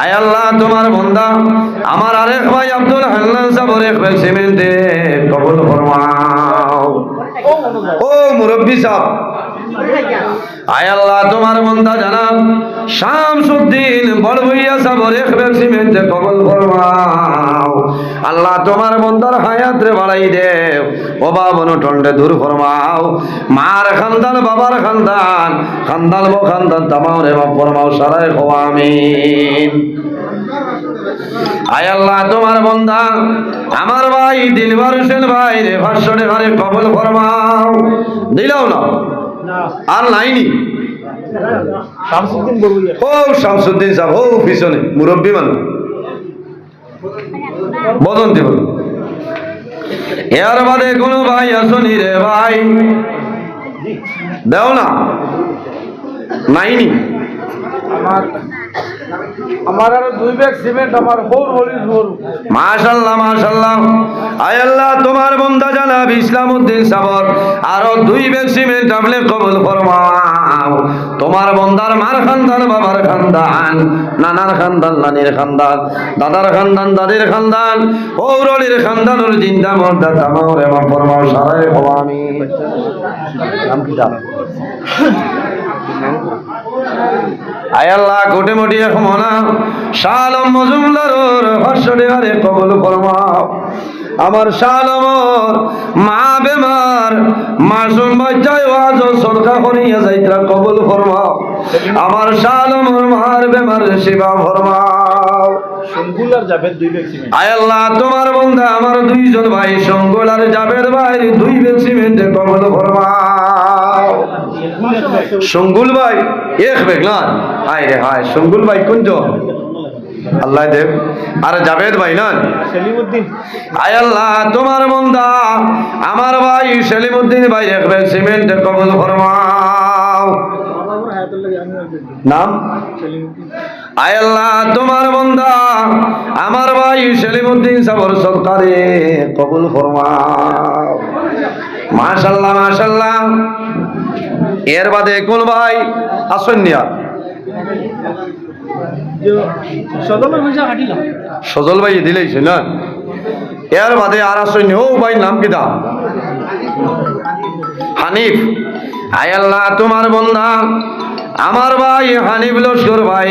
আয় আল্লাহ তোমার বন্দা আমার আরেক ভাই আব্দুল হান্নান সাবর এক ব্যাগ সিমেন্টে কবুল ফরমাও ও মুরব্বি সাহেব আয় আল্লাহ তোমার বন্দা জানাব শামসুদ্দিন বড় ভইয়া সাবর এক ব্যাগ সিমেন্টে কবুল ফরমাও আল্লাহ তোমার বন্দার হায়াত রে বাড়াই দেও অভাব অনটন রে দূর ফরমাও মার খানদান বাবার খানদান খানদান বো খানদান তামাও রে মাফ ফরমাও সারাই হওয়া আমিন আয় আল্লাহ তোমার বন্দা আমার ভাই দিলবার হোসেন ভাই রে 500 টাকা রে কবুল ফরমাও দিলাও না আর নাইনি শামসুদ্দিন বড়ুইয়া ও শামসুদ্দিন সাহেব ও পিছনে মুরব্বী মানুষ বদন দিব এর বাদে কোনো ভাই আসনি রে ভাই দেও না নাইনি আমার আমার আরো 2 ব্যাগ সিমেন্ট আমার হোর হলি হোর মাশাআল্লাহ মাশাআল্লাহ আয় আল্লাহ তোমার বন্দা জানাব ইসলামউদ্দিন সাবর আরো 2 ব্যাগ সিমেন্ট আপনি কবুল ফরমাও তোমার বন্দার মার খানদান বাবার খানদান নানার খানদান নানির খানদান দাদার খানদান দাদির খানদান ঔরলির খানদানের জিন্দা মর্দা তামাও রে মাফ ফরমাও সারাই হওয়া আমিন নাম কি দাও আয় আল্লাহ কোটে মোটি এখন না শালম মজুমদারর 500 টাকা রে কবুল ফরমাও আমার শালমর মা বেমার মাসুম বাচ্চায় ওয়াজ সদকা করিয়া যাইত্রা কবুল ফরমাও আমার শালমর মার বেমার সেবা ফরমাও সঙ্গুল আর জাভেদ 2 ব্যাগ সিমেন্ট আয় আল্লাহ তোমার বন্দা আমার 2 জন ভাই সঙ্গুল আর জাবেদ ভাই 2 ব্যাগ সিমেন্টে কবুল ফরমাও সঙ্গুল ভাই এক ব্যাগ না হায় রে হায় সঙ্গুল ভাই কোনজন আল্লাহ দেব আর জাবেদ ভাই না সেলিমউদ্দিন আয় আল্লাহ তোমার বন্দা আমার ভাই সেলিমউদ্দিন ভাই এক ব্যাগ সিমেন্টে কবুল ফরমাও নাম আয় আল্লাহ তোমার বন্দা আমার ভাই সেলিমউদ্দিন সাবর সরকারে কবুল ফরমাও মাশাআল্লাহ মাশাআল্লাহ এর বাদে কোন ভাই আসন্নিয়া সদলের পয়সা কাটিলাম সজল ভাই দিলেইছে না এর বাদে আর আসন্নি ও ভাই নাম কি দা হানিফ আয় আল্লাহ তোমার বন্দা আমার ভাই হানিফ লস্কর ভাই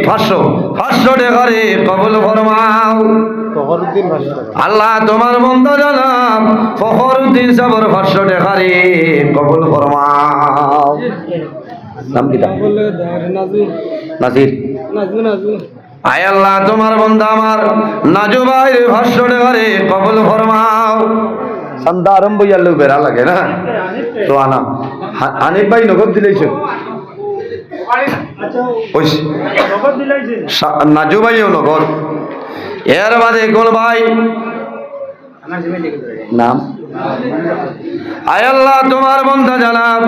500 টাকা রে কবুল ফরমাও ফখরউদ্দিন 500 টাকা আল্লাহ তোমার বন্দা জানাব ফখরউদ্দিন সাবর 500 টাকা রে কবুল ফরমাও নাম কি দা বলে নাজু নাজির নাজু নাজু আয় আল্লাহ তোমার বন্দা আমার নাজু ভাই 500 টাকা রে কবুল ফরমাও সন্ধ্যা আরম্ভ হইয়ার লোক বেড়া লাগে না তো আনা হানিফ ভাই নগদ দিলেছে আচ্ছা ওই নগদ দিলাইছে নাজু ভাইও নগদ এর বাদে কোন ভাই আমার সিমেন্ট নাম আয় আল্লাহ তোমার বন্দা জানাব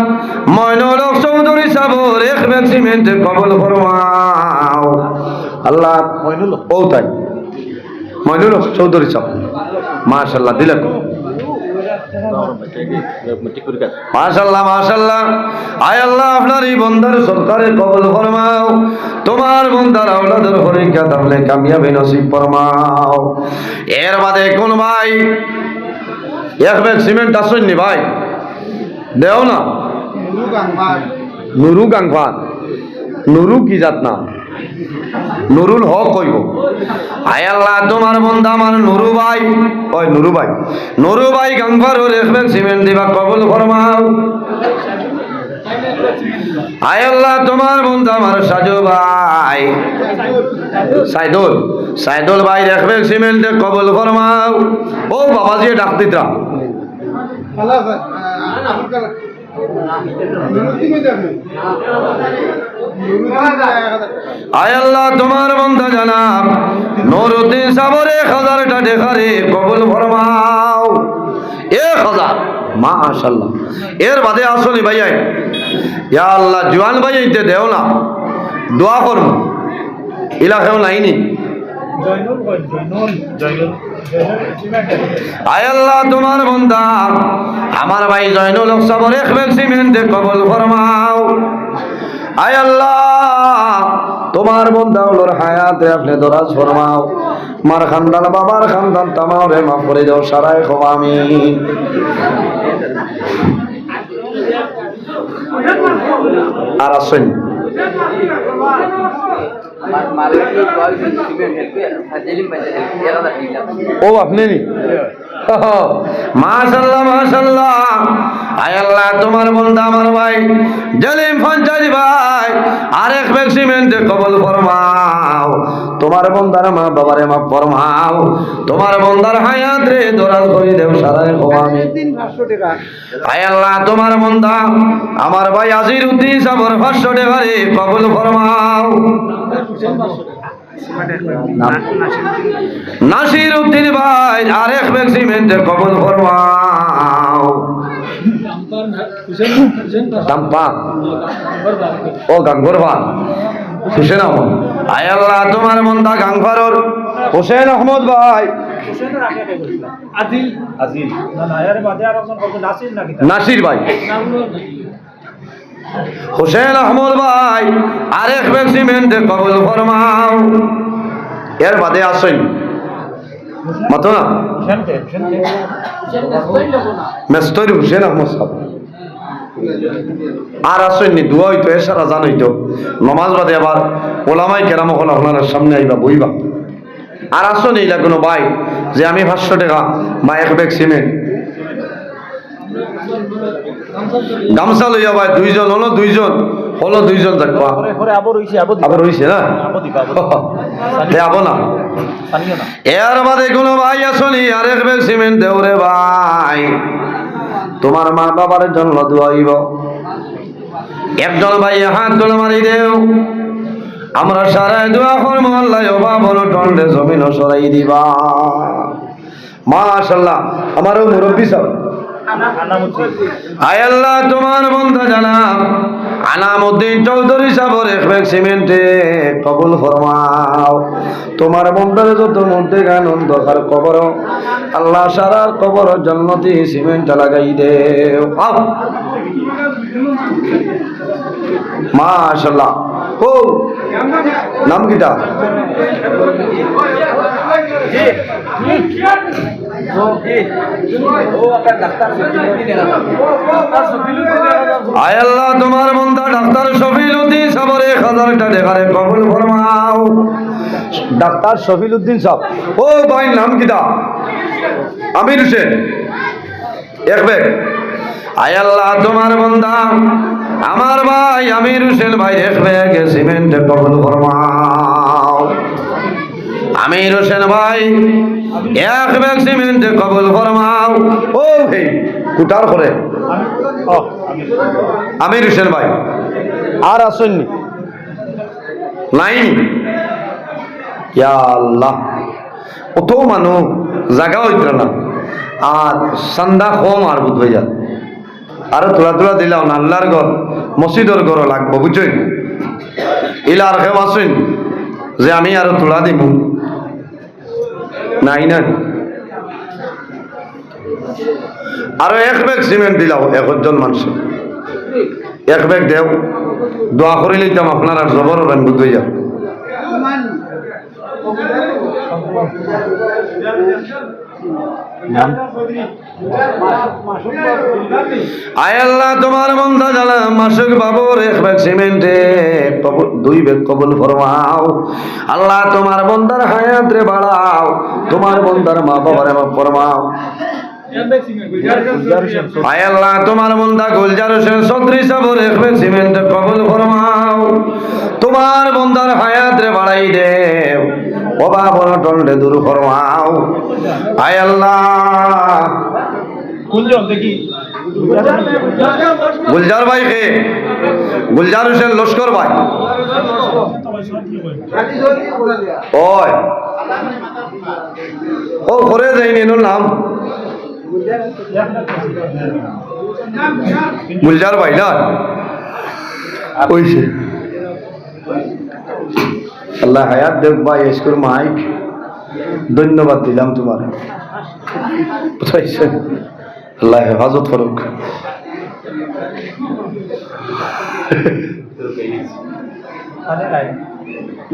ময়নুল হক চৌধুরী সাবর এক ব্যাগ সিমেন্টে কবুল ফরমাও আল্লাহ মইনুল ও তাই ময়নুল হক চৌধুরী সাহেব মাশাআল্লাহ দিলেন মাশাআল্লাহ মাশাআল্লাহ আয় আল্লাহ আপনার এই বন্দার সরকারে কবুল ফরমাও তোমার বন্দার আওলাদের পরীক্ষা তাহলে কামিয়াবি নসিব ফরমাও এর বাদে কোন ভাই এক ব্যাগ সিমেন্ট আসেননি ভাই দেও না নুরু গাংফান নুরু কি জাত না নুরুল হক কইব আয় আল্লাহ তোমার বন্দা আমার নুরু ভাই ওই নুরু ভাই গাংফার ওর এক ব্যাগ সিমেন্ট দিবা কবুল ফরমাও আয় আল্লাহ তোমার বন্ধু আমার সাজু ভাই সাইদুল সাইদুল ভাই দেখবে সিমেন্টে কবুল ফরমাও। ও বাবাজি ডাক দিতা আয় আল্লাহ তোমার বন্ধু জানাব নুরুদ্দিন সাবর 1000 টাকা রে কবুল ফরমাও। 1000 মাশাআল্লাহ। এর বাদে আসলি ভাই ইয়া আল্লাহ জওয়ান ভাই এইতে দেও না দোয়া করব ইলাকাও লাইনি আয় আল্লাহ তোমার বন্ধা আমার ভাই জয়নুল সাবর 1 ব্যাগ সিমেন্ট কবুল ফরমাও। আয় আল্লাহ তোমার বন্ধা ওর হায়াতে আপনি দরাজ ফরমাও। মার খানদান বাবার খানদান তামারে মাফ করে দাও সারাই খো আমিন। আর আসেন ও আপনি নি মাশাআল্লাহ মাশাআল্লাহ। আয় আল্লাহ তোমার বন্ধা আমার ভাই জলিম পঞ্চায়েত ভাই আরেক ব্যাগ সিমেন্টে কবুল ফরমাও। তোমার বন্দার মা বাবারে মাফ ফরমাও। তোমার বন্দার হায়াত রে দরাজ করে দেও সারাই আমিন। আয় আল্লাহ তোমার বন্দা আমার ভাই আজির উদ্দিন সাবর 500 টাকা রে কবুল ফরমাও। নাসির উদ্দিন ভাই আরেক ব্যাগ সিমেন্টে কবুল ফরমাও। চাম্পা ও গাঙ্গরবান হুসেন আহমদ। আয় আল্লাহ তোমার মন্দা গাঙ্গফারর হুসেন আহমদ ভাই নাসির ভাই হুসেন আহমদ ভাই আরেক ব্যাগ সিমেন্টে কবুল ফরমাও। এর বাদে আসেন মতো না মেস্তর হুসেন আহমদ সাহেব আর আসেননি দোয়া হইতো এসারা জান হইতো নমাজ বাদে আবার ওলামাই কেরাম হল আপনার সামনে আইবা বইবা। আর আসেন এইলা কোনো ভাই যে আমি 500 টাকা বা 1 ব্যাগ সিমেন্ট গামছা লইয়া ভাই 2 জন হলো 2 জন হলো 2 জন যাক আবার হইছে না আবো না এর বাদে কোনো ভাই আসনি আরেক ব্যাগ সিমেন্ট দেও রে ভাই তোমার মা বাবার জন্য দোয়াইব। একজন ভাই হাত তোলা মারি দেও আমরা সারাই দোয়া করবো আল্লাহ বাবন টন্ডে জমিন সরাই দিবা। মাশাআল্লাহ আমারও মুরব্বী সব আয় আল্লাহ তোমার বন্ধা জানাব আনামউদ্দিন চৌধুরী সাবর 1 ব্যাগ সিমেন্টে কবুল ফরমাও। তোমার বন্ধার যত মধ্যে আনন্দ দরকার কবর আল্লাহ সারার কবর জান্নাতি সিমেন্ট লাগাই দেও। মাশাআল্লাহ ও নাম কিটা আয় আল্লাহ তোমার বন্ধা ডাক্তার শফিল উদ্দিন সাবর 1000 টাকা রে কবুল ফরমাও। ডাক্তার শফিল উদ্দিন সাহেব ও ভাই নাম কিটা আমির হোসেন 1 ব্যাগ। আয় আল্লাহ তোমার বন্ধা আমার ভাই আমির হোসেন ভাই 1 ব্যাগ সিমেন্ট কবুল ফরমাও। আমির হোসেন ভাই 1 ব্যাগ সিমেন্ট কবুল ফরমাও। ও ভাই কুটার করে আমির হোসেন ভাই আর আসেননি নাই ইয়া আল্লাহ কত মানুষ জায়গা হইত না আর সান্দা কম আর বুধ হইয়া আরো তোলা তোলা দিলাম না আল্লাহর ঘর মসজিদের ঘর লাগবো বুঝছেন ইলা আর কেউ আসেন যে আমি আরো তোলা দিব নাই না আরো 1 ব্যাগ সিমেন্ট দিলাম 1 মানুষ 1 ব্যাগ দেও দোয়া করে লইতাম আপনার আর জবর হবেন বুধ হইয়া। আয় আল্লাহ তোমার বন্ধা জানা মাসুক বাবুর 1 ব্যাগ সিমেন্টে 2 ব্যাগ কবুল ফরমাও। আল্লাহ তোমার বন্দার হায়াত রে বাড়াও। তোমার বন্দার মা বাবার মাফ ফরমাও। আয় আল্লাহ তোমার বন্দা গুলজার হোসেন চৌধুরী সাহেবের এক ব্যাগ সিমেন্ট কবুল ফরমাও তোমার বন্দার হায়াত রে বাড়াই দেও অভাব অনটন রে দূর ফরমাও আয় আল্লাহ গুলজার ভাই কে গুলজার হোসেন লস্কর ভাই ওই ও করে যাইনি এর নাম গুলজার ভাই না ওইছে আল্লাহ হায়াত দেব ভাই এসকর মাইক ধন্যবাদ দিলাম তোমার বুঝাইছে আল্লাহ হেফাজত করুক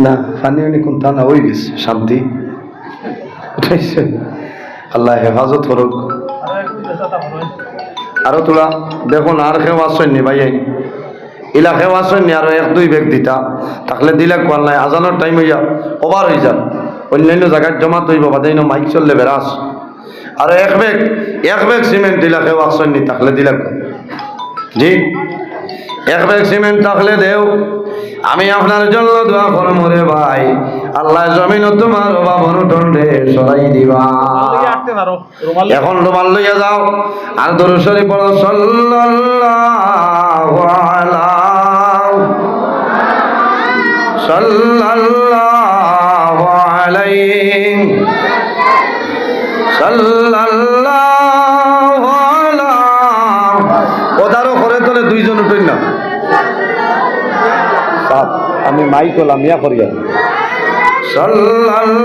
না পানি উনি কোন তা না হয়ে গেছে শান্তি বুঝাইছে আল্লাহ হেফাজত করুক আরো তোলা দেখুন আর কেউ আসেননি ভাই ইলা কেউ আসেননি আরো এক দুই ব্যাগ দিতা তাহলে দিলে কোয়াল নাই আজানোর টাইম হইয়া ওভার হয়ে যান অন্যান্য জায়গায় জমা তৈব বাদাইন মাইক চললে বেড়াস আর এক ব্যাগ সিমেন্ট দিলা কেউ আসেননি তাহলে দিলে জি এক ব্যাগ সিমেন্ট থাকলে দেও আমি আপনার জন্য দোয়া করব রে ভাই আল্লাহ জমিন তোমার অভাব অনটন রে সরাই দিবা এখন রুমাল লইয়া যাও আর দরুদ শরীফ পড়ো সাল্লাল্লাহু আলাইহি সাল্লাল্লাহু ওদারও করে তোলে দুইজন উঠেন না আমি মাইক হলাম ইয়া করিয়া সাল্লাল্লাহু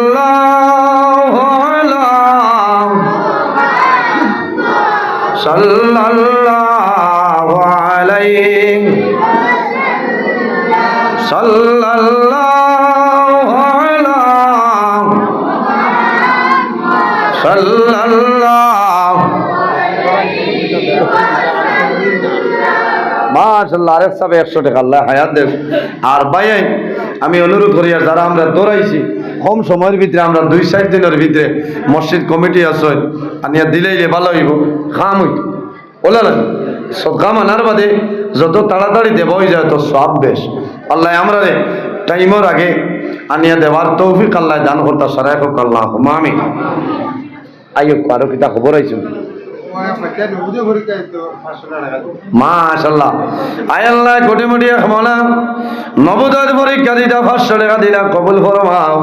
আলাইহি সাল্লাল্লাহু মাশাআল্লাহ আরেক সাহেব 100 টাকা আল্লাহ হায়াত দেব আর ভাই আমি অনুরোধ করি আর যারা আমরা দৌড়াইছি কম সময়ের ভিতরে আমরা 2-4 দিনের ভিতরে মসজিদ কমিটি আছে আনিয়া দিলেই ভালো হইব খাম হইত ওলা না সদকা মানার বাদে যত তাড়াতাড়ি দেব হয়ে যায় তো সব বেশ আল্লাহ আমরা টাইমের আগে আনিয়া দেওয়ার তৌফিক আল্লাহ দান করতে সারাই হোক আল্লাহ আমিন আইয়ো আরো কিতা খবর আইছো মাশাআল্লাহ আয় আল্লাহ কোটি মোটি খামনা নবোদয়ের পরীক্ষা দিটা 500 টাকা দিলা কবুল ফরমাও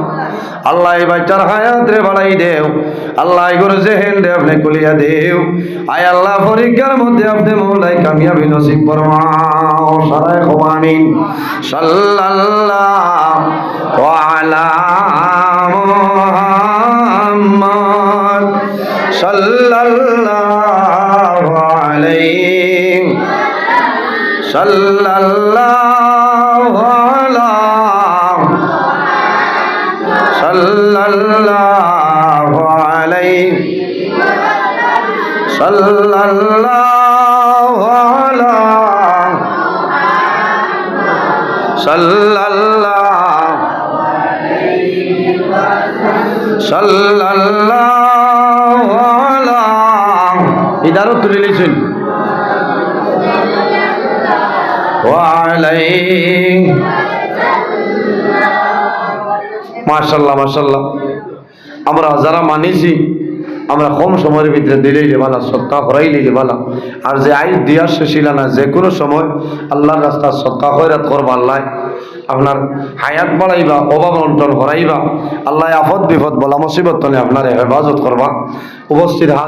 আল্লাহ এই বাচ্চার হায়াত রে বাড়াই দেও আল্লাহ এগুলো জেহেন দে আপনি কুলিয়া দেও আয় আল্লাহ পরীক্ষার মধ্যে আপনি মৌলাই কামিয়াবি নসিব ফরমাও সারায় খো আমিন সাল্লাল্লাহু আলা মুহাম্মদ সাল্লাল্লাহু আলাইহি সাল্লাল্লাহু আলা সাল্লাল্লাহু আলাইহি সাল্লাল্লাহু আলা সাল্লাল্লাহু আলা ইদারও তুলে লিখছেন মাশাআল্লাহ মাশাআল্লাহ আমরা যারা মানিছি আমরা কম সময়ের ভিতরে দিলেই ভালো সদকা করাইলেই ভালো আর যে আইস দিয়ার শেষিল না যে কোনো সময় আল্লাহর রাস্তা সদকা খয়রাত করবা আল্লাহ আপনার হায়াত বাড়াইবা অভাব অনটন হরাইবা আল্লাহ আফত বিপদ বলা মুসিবত তলে আপনার হেফাজত করবা উপস্থিত